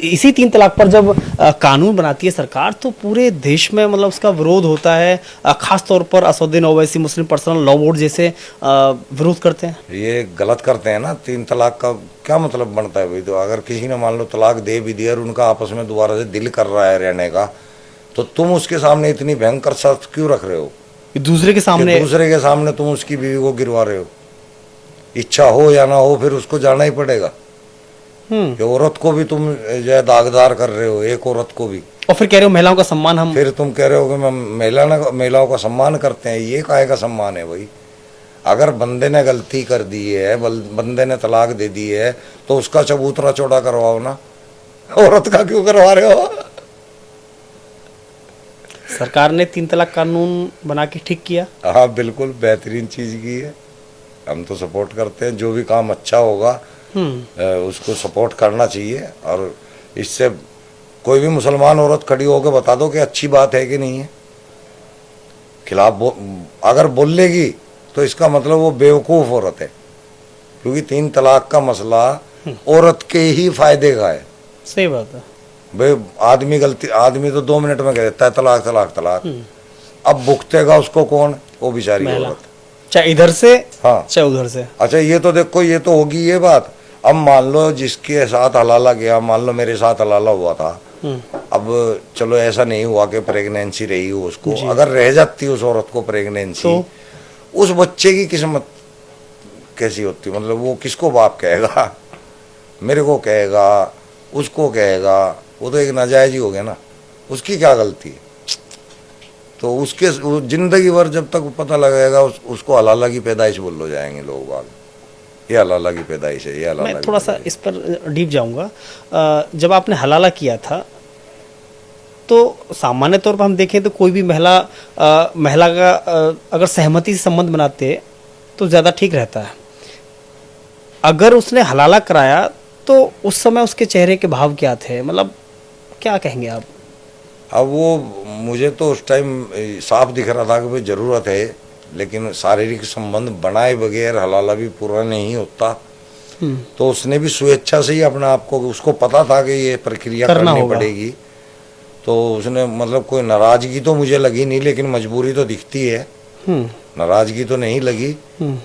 इसी तीन तलाक पर जब कानून बनाती है सरकार, तो पूरे देश में मतलब उसका विरोध होता है। खास तौर पर असदुद्दीन ओवैसी मुस्लिम पर्सनल लॉ बोर्ड जैसे विरोध करते हैं। ये गलत करते हैं ना। 3 तलाक का क्या मतलब बनता है भाई? तो अगर किसी ने मान लो तलाक दे भी दिया और उनका आपस में दोबारा से दिल कर रहा है रहने का, तो तुम उसके सामने इतनी भयंकर शर्त क्यों रख रहे हो? दूसरे के सामने तुम उसकी बीवी को गिरवा रहे हो। इच्छा हो या ना हो फिर उसको जाना ही पड़ेगा। ये औरत को भी तुम जो है दागदार कर रहे हो, एक औरत को भी। और फिर कह रहे हो महिलाओं का सम्मान हम, फिर तुम कह रहे हो कि हम महिलाओं का सम्मान करते हैं। ये काहे का सम्मान है भाई? अगर बंदे ने गलती कर दी है, बंदे ने तलाक दे दी है, तो उसका चबूतरा चौड़ा करवाओ ना, औरत का क्यों करवा रहे हो? सरकार ने 3 तलाक कानून बना के ठीक किया। हाँ बिल्कुल बेहतरीन चीज की है, हम तो सपोर्ट करते हैं। जो भी काम अच्छा होगा उसको सपोर्ट करना चाहिए। और इससे कोई भी मुसलमान औरत खड़ी होकर बता दो कि अच्छी बात है कि नहीं है, खिलाफ अगर बोल लेगी तो इसका मतलब वो बेवकूफ़ औरत है, क्योंकि 3 तलाक का मसला औरत के ही फायदे का है। सही बात है भाई। आदमी तो 2 मिनट में कह देता है तलाक तलाक तलाक। अब भुगतेगा उसको कौन? वो बेचारी औरत, चाहे इधर से हाँ चाहे उधर से। अच्छा ये तो देखो, ये तो होगी ये बात। अब मान लो जिसके साथ हलाला गया, मान लो मेरे साथ हलाला हुआ था, अब चलो ऐसा नहीं हुआ कि प्रेगनेंसी रही हो उसको, अगर रह जाती उस औरत को प्रेगनेंसी, तो उस बच्चे की किस्मत कैसी होती? मतलब वो किसको बाप कहेगा? मेरे को कहेगा, उसको कहेगा, वो तो एक नाजायज ही हो गया ना। उसकी क्या गलती है? तो उसके जिंदगी भर जब तक पता लगेगा उसको हलाला की पैदाइश बोल लो जाएंगे लोग बाग, ये हलाला की पैदाइश है, ये हलाला। मैं थोड़ा सा इस पर डीप जाऊंगा। जब आपने हलाला किया था तो सामान्य तौर पर हम देखें तो कोई भी महिला का अगर सहमति से संबंध बनाते तो ज़्यादा ठीक रहता है। अगर उसने हलाला कराया तो उस समय उसके चेहरे के भाव क्या थे, मतलब क्या कहेंगे आप? अब वो मुझे तो उस टाइम साफ दिख रहा था कि भाई ज़रूरत है, लेकिन शारीरिक संबंध बनाए बगैर हलाला भी पूरा नहीं होता। तो उसने भी स्वेच्छा से ही अपने आप को, उसको पता था कि ये प्रक्रिया करनी पड़ेगी, तो उसने मतलब कोई नाराजगी तो मुझे लगी नहीं, लेकिन मजबूरी तो दिखती है। नाराजगी तो नहीं लगी,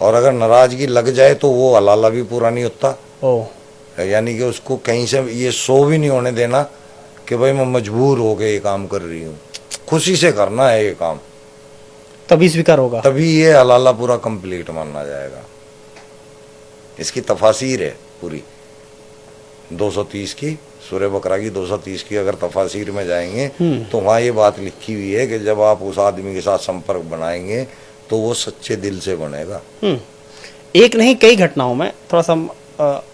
और अगर नाराजगी लग जाए तो वो हलाला भी पूरा नहीं होता। यानी कि उसको कहीं से ये शो भी नहीं होने देना कि भाई मैं मजबूर हो के ये काम कर रही हूँ। खुशी से करना है ये काम, तभी स्वीकार होगा। तभी ये हलाला पूरा कंप्लीट माना जाएगा। इसकी तफासीर है पूरी 230 की, सूरह बकरा की 230 की अगर तफासीर में जाएंगे तो वहाँ ये बात लिखी हुई है कि जब आप उस आदमी के साथ संपर्क बनाएंगे तो वो सच्चे दिल से बनेगा। एक नहीं कई घटनाओं में, थोड़ा सा हम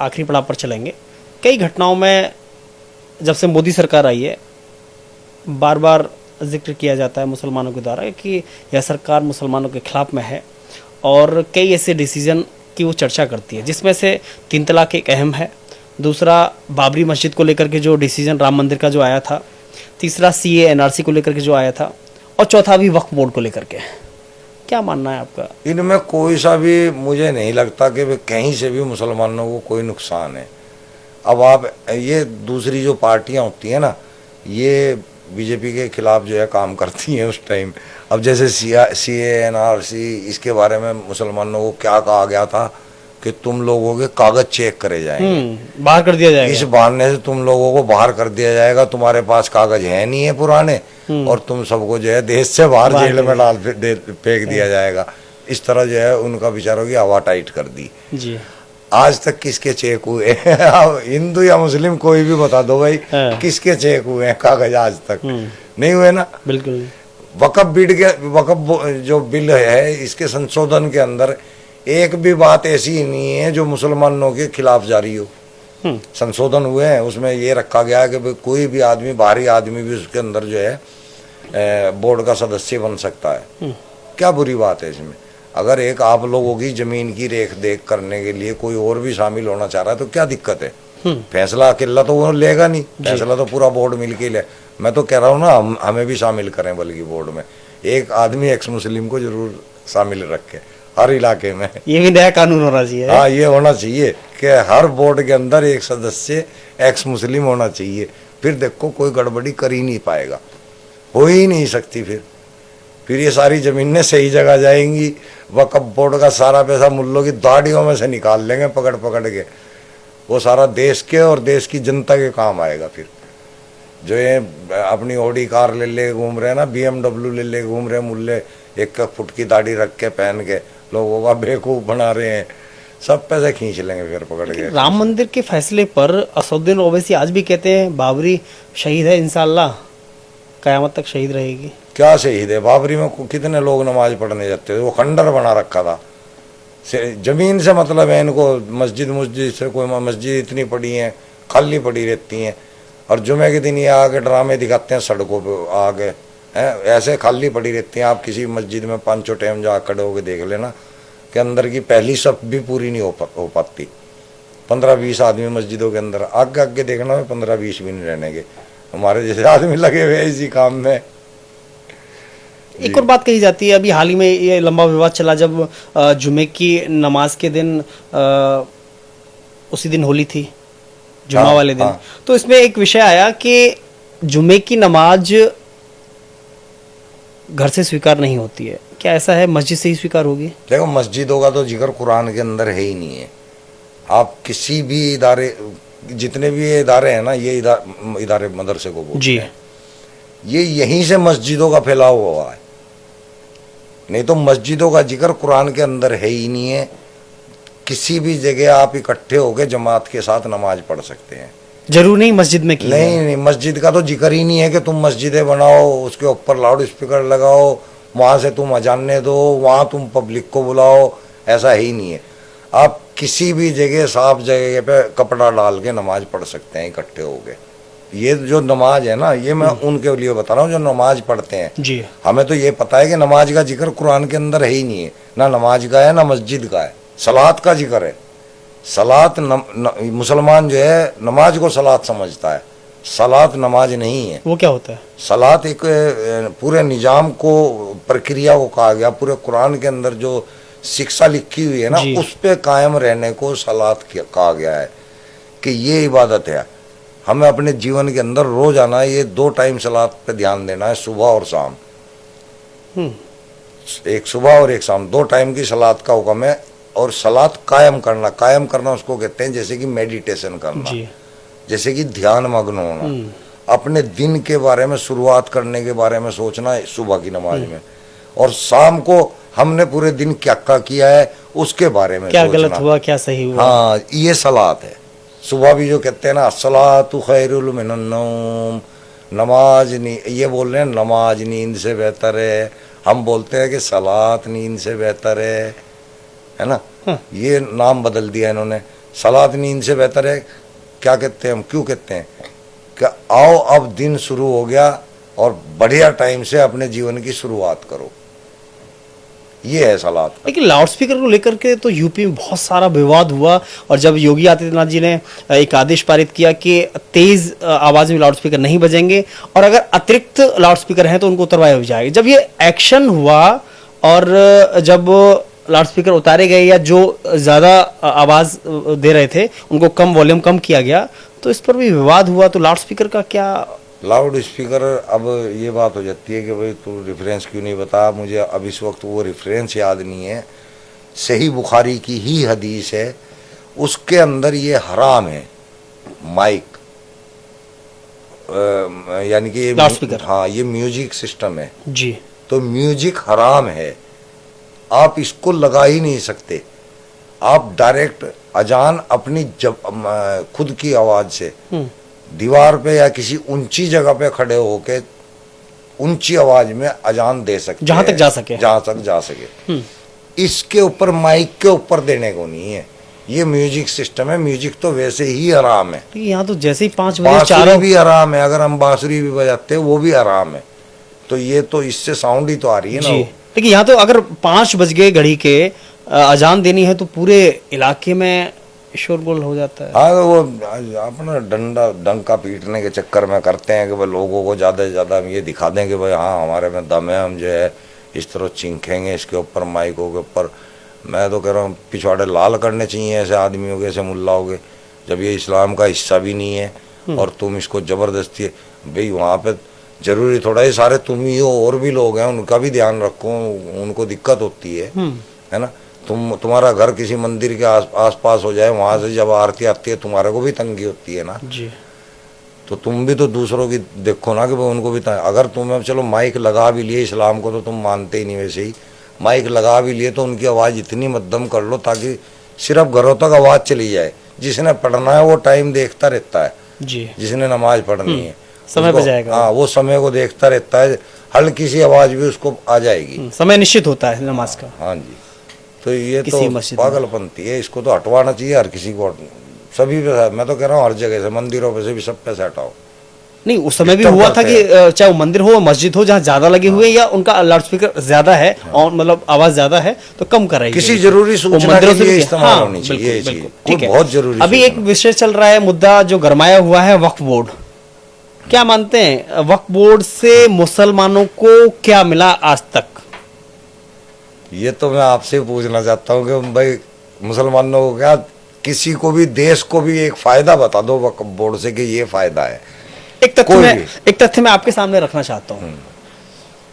आखिरी पड़ाव पर चलेंगे, कई घटनाओं में जब से मोदी सरकार आई है बार बार जिक्र किया जाता है मुसलमानों के द्वारा कि यह सरकार मुसलमानों के खिलाफ में है, और कई ऐसे डिसीजन की वो चर्चा करती है, जिसमें से 3 तलाक एक अहम है, दूसरा बाबरी मस्जिद को लेकर के जो डिसीजन राम मंदिर का जो आया था, तीसरा CA NRC को लेकर के जो आया था, और चौथा भी वक्फ बोर्ड को लेकर के। क्या मानना है आपका? इनमें कोई सा भी मुझे नहीं लगता कि कहीं से भी मुसलमानों को कोई नुकसान है। अब आप ये दूसरी जो पार्टियां होती हैं ना, ये बीजेपी के खिलाफ जो है काम करती हैं उस टाइम। अब जैसे CA NRC, इसके बारे में मुसलमानों को क्या कहा गया था कि तुम लोगों के कागज चेक करे जाएंगे, बाहर कर दिया जाएगा, इस बहाने से तुम लोगों को बाहर कर दिया जाएगा, तुम्हारे पास कागज है नहीं है पुराने, और तुम सबको जो है देश से बाहर जेल में डाल फेंक दिया जाएगा। इस तरह जो है उनका विचारों की हवा टाइट कर दी जी। आज तक किसके चेक हुए हिंदू या मुस्लिम कोई भी बता दो भाई, किसके चेक हुए हैं कागज आज तक? नहीं हुए ना। बिल्कुल। वक्फ जो बिल है, इसके संशोधन के अंदर एक भी बात ऐसी नहीं है जो मुसलमानों के खिलाफ जारी हो। संशोधन हुए हैं, उसमें ये रखा गया है कि कोई भी आदमी, बाहरी आदमी भी उसके अंदर जो है बोर्ड का सदस्य बन सकता है। क्या बुरी बात है इसमें? अगर एक आप लोगों की जमीन की रेख देख करने के लिए कोई और भी शामिल होना चाह रहा है तो क्या दिक्कत है? फैसला अकेला तो वो लेगा नहीं, फैसला तो पूरा बोर्ड मिलके ले। मैं तो कह रहा हूँ ना, हमें भी शामिल करें बल्कि बोर्ड में एक आदमी एक्स मुस्लिम को जरूर शामिल रखे हर इलाके में। ये भी नया कानून होना चाहिए। हाँ, ये होना चाहिए कि हर बोर्ड के अंदर एक सदस्य एक्स मुस्लिम होना चाहिए। फिर देखो कोई गड़बड़ी कर ही नहीं पाएगा, हो ही नहीं सकती। फिर ये सारी जमीनें सही जगह जाएंगी, वक्फ बोर्ड का सारा पैसा मुल्लों की दाढ़ियों में से निकाल लेंगे पकड़ पकड़ के, वो सारा देश के और देश की जनता के काम आएगा। फिर जो ये अपनी ऑडी कार ले घूम रहे हैं ना, BMW ले घूम रहे हैं मुल्ले, 1 फुट की दाढ़ी रख के पहन के लोगों का बेवकूफ बना रहे हैं, सब पैसे खींच लेंगे फिर पकड़ के। राम मंदिर के फैसले पर असदुद्दीन ओवैसी आज भी कहते हैं बाबरी शहीद है, इंशाअल्लाह कयामत तक शहीद रहेगी। क्या शहीद है? बाबरी में कितने लोग नमाज पढ़ने जाते थे, वो खंडर बना रखा था। जमीन से मतलब है इनको, मस्जिद से कोई मस्जिद इतनी पड़ी है खाली पड़ी रहती हैं, और जुमे के दिन ये आके ड्रामे दिखाते हैं सड़कों पे आके, हैं ऐसे खाली पड़ी रहती हैं। आप किसी मस्जिद में 5 टाइम जा खड़े होके देख लेना कि अंदर की पहली सफ भी पूरी नहीं हो पाती। 15-20 आदमी मस्जिदों के अंदर, आगे देखना 15-20 भी नहीं रहने के। हमारे जैसे आदमी लगे हुए इसी काम में। एक और बात कही जाती है, अभी हाल ही में ये लंबा विवाद चला जब जुमे की नमाज के दिन, उसी दिन होली थी, जुमा वाले दिन, तो इसमें एक विषय आया कि जुमे की नमाज घर से स्वीकार नहीं होती है। क्या ऐसा है? मस्जिद से ही स्वीकार होगी? देखो, मस्जिदों का तो जिक्र कुरान के अंदर है ही नहीं है। आप किसी भी इदारे, जितने भी ये इदारे हैं ना, ये इदारे मदरसे को बोलते हैं, ये यहीं से मस्जिदों का फैलाव हुआ है। नहीं तो मस्जिदों का जिक्र कुरान के अंदर है ही नहीं है। किसी भी जगह आप इकट्ठे होकर जमात के साथ नमाज पढ़ सकते हैं, जरूर नहीं मस्जिद में की। नहीं, मस्जिद का तो जिक्र ही नहीं है कि तुम मस्जिदें बनाओ, उसके ऊपर लाउड स्पीकर लगाओ, वहां से तुम अजाने दो, वहां तुम पब्लिक को बुलाओ, ऐसा ही नहीं है। आप किसी भी जगह साफ जगह पे कपड़ा डाल के नमाज पढ़ सकते हैं इकट्ठे होके। ये जो नमाज है ना, ये मैं उनके लिए बता रहा हूँ जो नमाज पढ़ते हैं जी। हमें तो ये पता है कि नमाज का जिक्र कुरान के अंदर है ही नहीं है, ना नमाज का है ना मस्जिद का है, सलात का जिक्र है। सलात मुसलमान जो है नमाज को सलात समझता है, सलात नमाज नहीं है। वो क्या होता है? सलात एक पूरे निजाम को, प्रक्रिया को कहा गया, पूरे कुरान के अंदर जो शिक्षा लिखी हुई है ना, उस पे कायम रहने को सलात कहा गया है कि ये इबादत है। हमें अपने जीवन के अंदर रोजाना ये 2 टाइम सलात पे ध्यान देना है, सुबह और शाम। एक सुबह और एक शाम, 2 टाइम की सलात का हुक्म है। और सलात कायम करना उसको कहते हैं जैसे कि मेडिटेशन करना, जैसे कि ध्यान मग्न होना, अपने दिन के बारे में, शुरुआत करने के बारे में सोचना सुबह की नमाज में। और शाम को हमने पूरे दिन क्या क्या किया है उसके बारे में क्या सोचना। गलत हुआ, क्या सही हुआ। हाँ, ये सलात है। सुबह भी जो कहते हैं ना, अस्सलातु खैरुल मिनन नौम, नमाज ये बोल रहे हैं नमाज नींद से बेहतर है। हम बोलते हैं कि सलात नींद से बेहतर है ना। हाँ। ये नाम बदल दिया इन्होंने, सलात नींद से बेहतर है। क्या कहते हैं हम, क्यों कहते हैं कि आओ अब दिन शुरू हो गया और बढ़िया टाइम से अपने जीवन की शुरुआत करो, ये है सलात। लेकिन लाउड स्पीकर को लेकर के तो यूपी में बहुत सारा विवाद हुआ, और जब योगी आदित्यनाथ जी ने एक आदेश पारित किया कि तेज आवाज में लाउड स्पीकर नहीं बजेंगे, और अगर अतिरिक्त लाउड स्पीकर हैं तो उनको उतरवाया जाएगा। जब ये एक्शन हुआ और जब लाउड स्पीकर उतारे गए या जो ज्यादा आवाज दे रहे थे उनको कम वॉल्यूम कम किया गया, तो इस पर भी विवाद हुआ। तो लाउड स्पीकर का क्या? लाउड स्पीकर, अब ये बात हो जाती है कि भाई तू रेफरेंस क्यों नहीं बता, मुझे अब इस वक्त वो रेफरेंस याद नहीं है। सही बुखारी की ही हदीस है, उसके अंदर ये हराम है माइक, यानी कि लाउड स्पीकर। हाँ, ये म्यूजिक सिस्टम है जी। तो म्यूजिक हराम है, आप इसको लगा ही नहीं सकते। आप डायरेक्ट अजान अपनी जब खुद की आवाज से दीवार पे या किसी ऊंची जगह पे खड़े होके ऊंची आवाज में अजान दे सकते जहां तक जा सके, जहां तक जा सके। इसके ऊपर माइक के ऊपर देने को नहीं है, ये म्यूजिक सिस्टम है। म्यूजिक तो वैसे ही हराम है। यहाँ तो जैसे ही 5 बजे बांसुरी चारों भी हराम है, अगर हम बांसुरी भी बजाते हैं वो भी हराम है। तो ये तो इससे साउंड ही तो आ रही है ना। जी। लेकिन यहाँ तो अगर 5 बज गए घड़ी के अजान देनी है तो पूरे इलाके में शोरगुल हो जाता है। हाँ, वो अपना डंका पीटने के चक्कर में करते हैं कि भाई लोगों को ज़्यादा से ज़्यादा हम ये दिखा दें कि भाई हाँ हमारे में दम है, हम जो है इस तरह चिंखेंगे इसके ऊपर, माइकों के ऊपर। मैं तो कह रहा हूँ पिछवाड़े लाल करने चाहिए ऐसे आदमियों के, ऐसे मुल्लाओं के, जब ये इस्लाम का हिस्सा भी नहीं है और तुम इसको ज़बरदस्ती। भाई वहाँ पे जरूरी थोड़ा ही सारे तुम ही हो, और भी लोग हैं, उनका भी ध्यान रखो, उनको दिक्कत होती है ना। तुम्हारा घर किसी मंदिर के आस पास हो जाए, वहां से जब आरती आती है तुम्हारे को भी तंगी होती है ना जी। तो तुम भी तो दूसरों की देखो ना कि भाई उनको भी अगर तुम्हें चलो माइक लगा भी लिए, इस्लाम को तो तुम मानते ही नहीं वैसे ही, माइक लगा भी लिए तो उनकी आवाज़ इतनी मध्यम कर लो ताकि सिर्फ घरों तक आवाज़ चली जाए। जिसने पढ़ना है वो टाइम देखता रहता है जी, जिसने नमाज पढ़नी है समय पे जाएगा। हाँ, वो समय को देखता रहता है, हल्की सी आवाज़ भी उसको आ जाएगी। समय निश्चित होता है नमाज का। हाँ जी, तो ये किसी तो मस्जिद में। पागलपंती है, इसको तो हटवाना चाहिए हर किसी को, सभी पे। मैं तो कह रहा हूँ हर जगह से, मंदिरों पे से भी, सब पे से हटाओ। नहीं, उस समय भी डिस्टर्ब हुआ था करते कि चाहे वो मंदिर हो मस्जिद हो, जहाँ ज्यादा लगे हुए हैं या उनका लाउड स्पीकर ज्यादा है और मतलब आवाज ज्यादा है तो कम कराई किसी जाए। जरूरी वो सूचना मंदिरों के से लिए भी- इस्तेमाल हाँ, होनी चाहिए ये बिल्कुल, चीज, बिल्कुल, ठीक है। बहुत जरूरी अभी एक सूचना। विषय चल रहा है, मुद्दा जो गरमाया हुआ है, वक्फ बोर्ड। क्या मानते हैं, वक्फ बोर्ड से मुसलमानों को क्या मिला आज तक? ये तो मैं आपसे पूछना चाहता हूँ कि भाई मुसलमानों को क्या, किसी को भी, देश को भी एक फायदा बता दो वक्फ बोर्ड से कि ये फायदा है। एक तथ्य मैं आपके सामने रखना चाहता हूँ।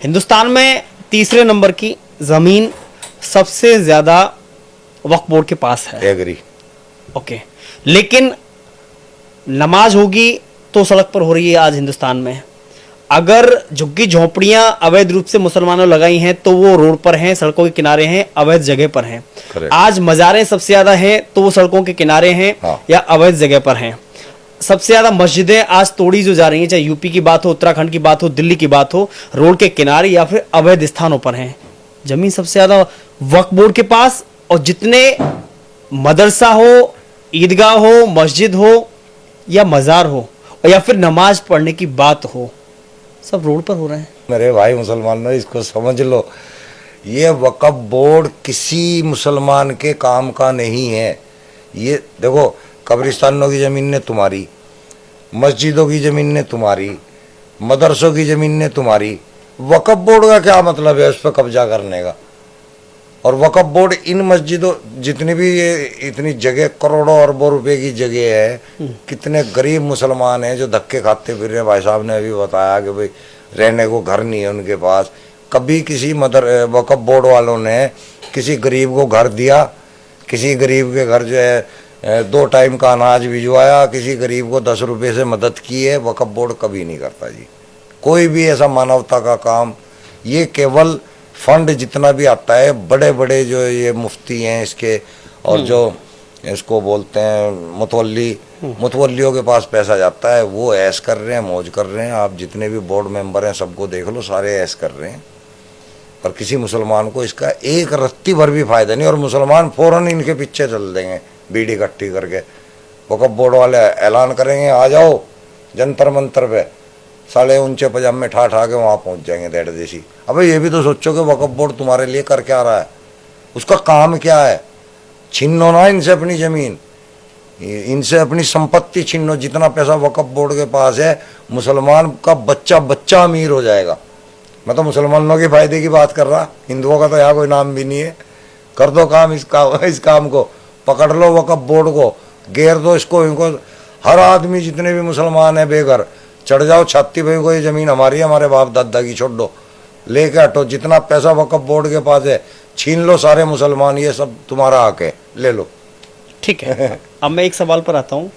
हिंदुस्तान में तीसरे नंबर की जमीन सबसे ज्यादा वक्फ बोर्ड के पास है। एग्री। ओके, लेकिन नमाज होगी तो सड़क पर हो रही है आज हिंदुस्तान में। अगर झुग्गी झोपड़ियां अवैध रूप से मुसलमानों लगाई हैं तो वो रोड पर हैं, सड़कों के किनारे हैं, अवैध जगह पर हैं। Correct. आज मज़ारें सबसे ज्यादा हैं तो वो सड़कों के किनारे हैं हाँ। या अवैध जगह पर हैं। सबसे ज्यादा मस्जिदें आज तोड़ी जो जा रही हैं, चाहे यूपी की बात हो, उत्तराखंड की बात हो, दिल्ली की बात हो, रोड के किनारे या फिर अवैध स्थानों पर हैं। जमीन सबसे ज्यादा वक्फ बोर्ड के पास, और जितने मदरसा हो, ईदगाह हो, मस्जिद हो या मजार हो या फिर नमाज पढ़ने की बात हो, सब रोड पर हो रहे हैं। मेरे भाई मुसलमानों, इसको समझ लो, ये वक्फ बोर्ड किसी मुसलमान के काम का नहीं है। ये देखो, कब्रिस्तानों की ज़मीन ने तुम्हारी, मस्जिदों की ज़मीन ने तुम्हारी, मदरसों की ज़मीन ने तुम्हारी, वक्फ बोर्ड का क्या मतलब है उस पर कब्जा करने का? और वक्फ बोर्ड इन मस्जिदों, जितनी भी ये इतनी जगह, करोड़ों अरबों रुपए की जगह है, कितने गरीब मुसलमान हैं जो धक्के खाते फिर रहे हैं। भाई साहब ने अभी बताया कि भाई रहने को घर नहीं है उनके पास। कभी किसी वक्फ बोर्ड वालों ने किसी गरीब को घर दिया? किसी गरीब के घर जो है 2 टाइम का अनाज भिजवाया? किसी गरीब को 10 रुपये से मदद की है? वक्फ बोर्ड कभी नहीं करता जी, कोई भी ऐसा मानवता का काम। ये केवल फंड जितना भी आता है, बड़े बड़े जो ये मुफ्ती हैं इसके, और जो इसको बोलते हैं मुतवल्लियों के पास पैसा जाता है, वो ऐश कर रहे हैं, मौज कर रहे हैं। आप जितने भी बोर्ड मेंबर हैं सबको देख लो, सारे ऐश कर रहे हैं, और किसी मुसलमान को इसका एक रत्ती भर भी फायदा नहीं। और मुसलमान फौरन इनके पीछे चल देंगे बीड़ी इकट्ठी करके। वक़्फ़ बोर्ड वाले ऐलान करेंगे आ जाओ जंतर मंतर पे, साले ऊंचे पजामे ठा के वहाँ पहुँच जाएंगे डेढ़ देसी। अबे ये भी तो सोचो कि वक़्फ़ बोर्ड तुम्हारे लिए कर क्या रहा है, उसका काम क्या है? छीनो ना इनसे अपनी ज़मीन, इनसे अपनी संपत्ति छीनो। जितना पैसा वक़्फ़ बोर्ड के पास है, मुसलमान का बच्चा बच्चा अमीर हो जाएगा। मैं तो मुसलमानों के फायदे की बात कर रहा, हिंदुओं का तो यहाँ कोई नाम भी नहीं है। कर दो काम, इस काम को पकड़ लो, वक़्फ़ बोर्ड को घेर दो, इसको इनको हर आदमी जितने भी मुसलमान है बेघर, चढ़ जाओ छाती पे को, ये ज़मीन हमारी है, हमारे बाप दादा की, छोड़ दो, लेके हटो। जितना पैसा वक़्फ़ बोर्ड के पास है छीन लो सारे मुसलमान, ये सब तुम्हारा हक है, ले लो। ठीक है। अब मैं एक सवाल पर आता हूँ,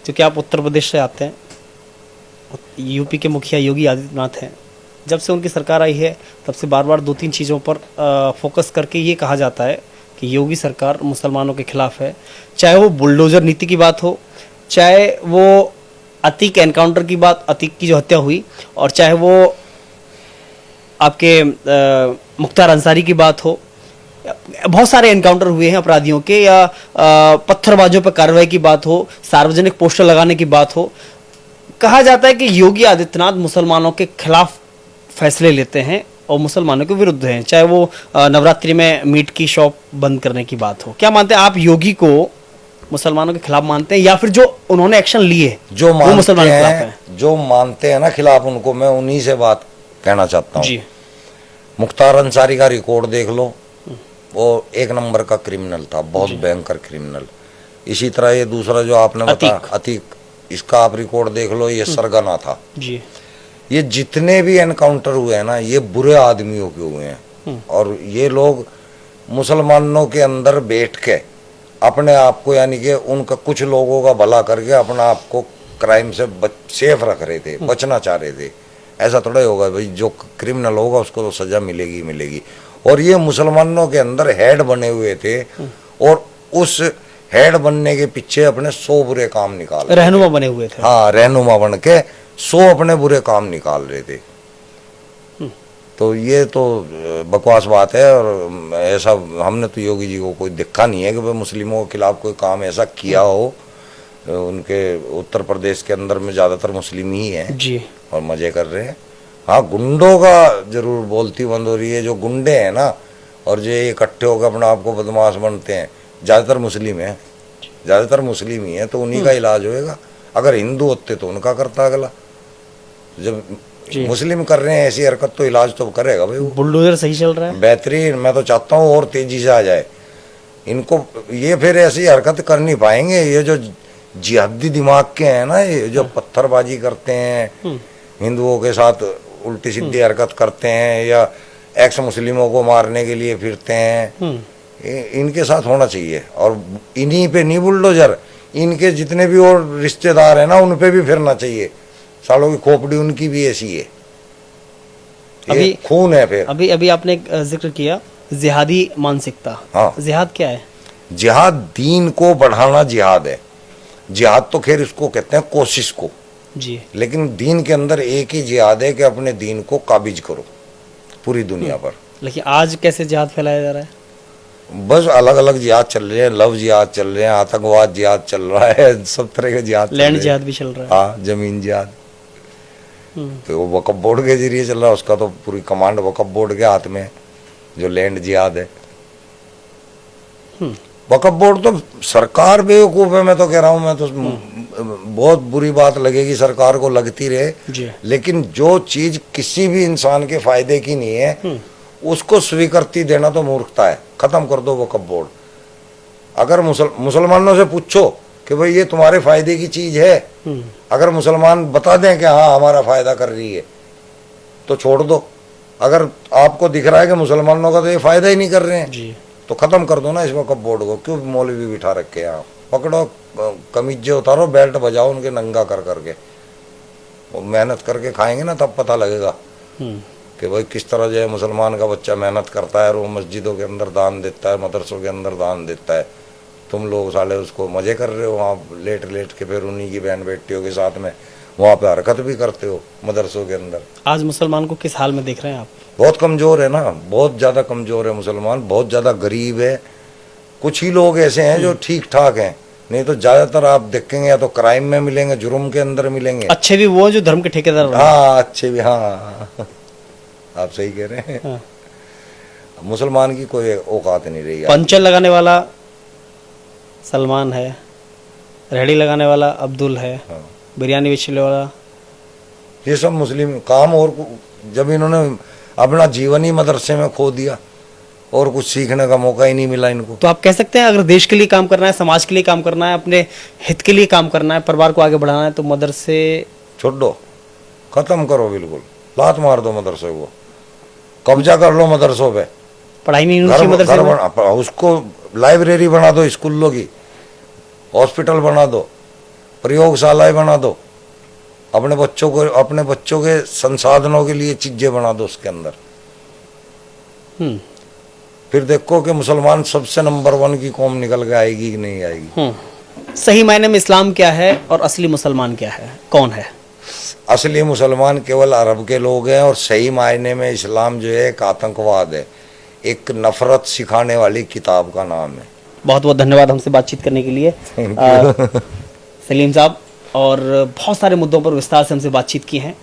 क्योंकि आप उत्तर प्रदेश से आते हैं, यूपी के मुखिया योगी आदित्यनाथ हैं। जब से उनकी सरकार आई है तब से बार बार 2-3 चीज़ों पर फोकस करके ये कहा जाता है कि योगी सरकार मुसलमानों के खिलाफ है। चाहे वो बुलडोजर नीति की बात हो, चाहे वो अतीक एनकाउंटर की बात, अतीक की जो हत्या हुई, और चाहे वो आपके मुख्तार अंसारी की बात हो। बहुत सारे एनकाउंटर हुए हैं अपराधियों के, या पत्थरबाजों पर कार्रवाई की बात हो, सार्वजनिक पोस्टर लगाने की बात हो। कहा जाता है कि योगी आदित्यनाथ मुसलमानों के खिलाफ फैसले लेते हैं और मुसलमानों के विरुद्ध हैं। चाहे वो नवरात्रि में मीट की शॉप बंद करने की बात हो। क्या मानते हैं आप, योगी को मुसलमानों के खिलाफ मानते हैं, या फिर जो उन्होंने एक्शन लिए जो वो मुसलमानों के खिलाफ हैं? जो मानते हैं ना खिलाफ, उनको मैं उन्हीं से बात कहना चाहता हूँ जी। मुख्तार अंसारी का रिकॉर्ड देख लो, वो एक नंबर का क्रिमिनल था, बहुत भयंकर क्रिमिनल। इसी तरह ये दूसरा जो आपने बताया अतीक, इसका आप रिकॉर्ड देख लो, ये सरगना था जी। ये जितने भी एनकाउंटर हुए हैं ना, ये बुरे आदमियों के हुए हैं, और ये लोग मुसलमानों के अंदर बैठ के अपने आप को, यानी कि उनका कुछ लोगों का भला करके अपना आप को क्राइम से सेफ रख रहे थे, बचना चाह रहे थे। ऐसा थोड़ा ही होगा भाई, जो क्रिमिनल होगा उसको तो सजा मिलेगी मिलेगी। और ये मुसलमानों के अंदर हेड बने हुए थे, और उस हेड बनने के पीछे अपने 100 बुरे काम निकाल, रहनुमा बने हुए थे। हाँ, रहनुमा बन के 100 अपने बुरे काम निकाल रहे थे। तो ये तो बकवास बात है, और ऐसा हमने तो योगी जी को कोई देखा नहीं है कि भाई मुस्लिमों के खिलाफ कोई काम ऐसा किया हो। उनके उत्तर प्रदेश के अंदर में ज़्यादातर मुस्लिम ही हैं जी, और मज़े कर रहे हैं। हाँ, गुंडों का जरूर बोलती बंद हो रही है। जो गुंडे हैं ना, और जो इकट्ठे होकर अपना आपको बदमाश बनते हैं, ज़्यादातर मुस्लिम हैं, ज़्यादातर मुस्लिम ही हैं। तो उन्हीं का इलाज होएगा। अगर हिंदू होते तो उनका करता अगला। जब मुस्लिम कर रहे हैं ऐसी हरकत, तो इलाज तो करेगा भाई। बुलडोजर सही चल रहा है, बेहतरीन। मैं तो चाहता हूँ और तेजी से आ जाए इनको। ये फिर ऐसी हरकत कर नहीं पाएंगे। ये जो जिहादी दिमाग के हैं ना, ये जो पत्थरबाजी करते हैं, हिंदुओं के साथ उल्टी सीधी हरकत करते हैं, या एक्स मुस्लिमों को मारने के लिए फिरते हैं, इनके साथ होना चाहिए। और इन्हीं पे नहीं बुलडोजर, इनके जितने भी और रिश्तेदार हैं ना, उन पे भी फिरना चाहिए। सालों की खोपड़ी उनकी भी ऐसी है, अभी खून है। फिर अभी आपने जिक्र किया जिहादी मानसिकता। हाँ, जिहाद क्या है? जिहाद दीन को बढ़ाना जिहाद है। जिहाद तो खैर इसको कहते हैं कोशिश को जी, लेकिन दीन के अंदर एक ही जिहाद है कि अपने दीन को काबिज करो पूरी दुनिया पर। लेकिन आज कैसे जिहाद फैलाया जा रहा है? बस अलग अलग जिहाद चल रहे हैं, लव जिहाद चल रहे हैं, आतंकवाद जिहाद चल रहा है, सब तरह के जिहाद, लैंड जिहाद भी चल रहा है। हाँ, जमीन जिहाद। तो वो वक्फ बोर्ड के जरिए चल रहा है, उसका तो पूरी कमांड वक्फ बोर्ड के हाथ में है, जो लैंड जिहाद है। वक्फ बोर्ड तो सरकार बेवकूफ है, मैं तो कह रहा हूँ। मैं तो बहुत बुरी बात लगेगी सरकार को, लगती रहे, लेकिन जो चीज किसी भी इंसान के फायदे की नहीं है उसको स्वीकृति देना तो मूर्खता है। खत्म कर दो वक्फ बोर्ड। अगर मुसलमानों से पूछो कि भाई ये तुम्हारे फायदे की चीज है, अगर मुसलमान बता दें कि हाँ हमारा फायदा कर रही है, तो छोड़ दो। अगर आपको दिख रहा है कि मुसलमानों का तो ये फायदा ही नहीं कर रहे हैं जी, तो खत्म कर दो ना इस वक्फ बोर्ड को। क्यों मौलवी बिठा रखे हैं आप? पकड़ो, कमीजे उतारो, बेल्ट बजाओ उनके नंगा कर करके। वो मेहनत करके खाएंगे ना, तब पता लगेगा कि भाई किस तरह जो है मुसलमान का बच्चा मेहनत करता है और वो मस्जिदों के अंदर दान देता है, मदरसों के अंदर दान देता है, तुम लोग साले उसको मज़े कर रहे हो वहाँ लेट लेट के, फिर उन्हीं की बहन बेटियों के साथ में वहाँ पे हरकत भी करते हो मदरसों के अंदर। आज मुसलमान को किस हाल में देख रहे हैं आप? बहुत कमज़ोर है ना, बहुत ज़्यादा कमज़ोर है मुसलमान, बहुत ज़्यादा गरीब है। कुछ ही लोग ऐसे हैं जो ठीक ठाक हैं, नहीं तो ज़्यादातर आप देखेंगे या तो क्राइम में मिलेंगे, जुर्म के अंदर मिलेंगे। अच्छे भी वो हैं जो धर्म के ठेकेदार बने। हाँ अच्छे भी, हाँ आप सही कह रहे हैं। हाँ। मुसलमान की कोई औकात नहीं रही। पंचर लगाने वाला सलमान है, रेहड़ी लगाने वाला अब्दुल है, हाँ। बिरयानी बेचने वाला, ये सब मुस्लिम काम। और जब इन्होंने अपना जीवन ही मदरसे में खो दिया और कुछ सीखने का मौका ही नहीं मिला इनको। तो आप कह सकते हैं अगर देश के लिए काम करना है, समाज के लिए काम करना है, अपने हित के लिए काम करना है, परिवार को आगे बढ़ाना है, तो मदरसे छोड़ दो, खत्म करो, बिल्कुल लात मार दो मदरसे को, कब्जा कर लो मदरसों पे। पढ़ाई नहीं होनी चाहिए मदरसे में। उसको लाइब्रेरी बना दो, स्कूलों की हॉस्पिटल बना दो, प्रयोगशालाएं बना दो, अपने बच्चों के संसाधनों के लिए चीजें बना दो उसके अंदर। फिर देखो कि मुसलमान सबसे नंबर 1 की कौम निकल के आएगी कि नहीं आएगी। सही मायने में इस्लाम क्या है और असली मुसलमान क्या है, कौन है? असली मुसलमान केवल अरब के लोग हैं और सही मायने में इस्लाम जो है एक आतंकवाद है, एक नफरत सिखाने वाली किताब का नाम है। बहुत बहुत धन्यवाद हमसे बातचीत करने के लिए सलीम साहब, और बहुत सारे मुद्दों पर विस्तार से हमसे बातचीत की है,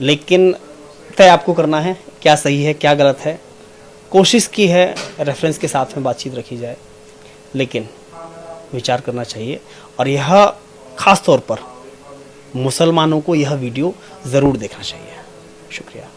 लेकिन तय आपको करना है क्या सही है क्या गलत है। कोशिश की है रेफरेंस के साथ में बातचीत रखी जाए, लेकिन विचार करना चाहिए। और यह खास तौर पर मुसलमानों को यह वीडियो ज़रूर देखना चाहिए। शुक्रिया।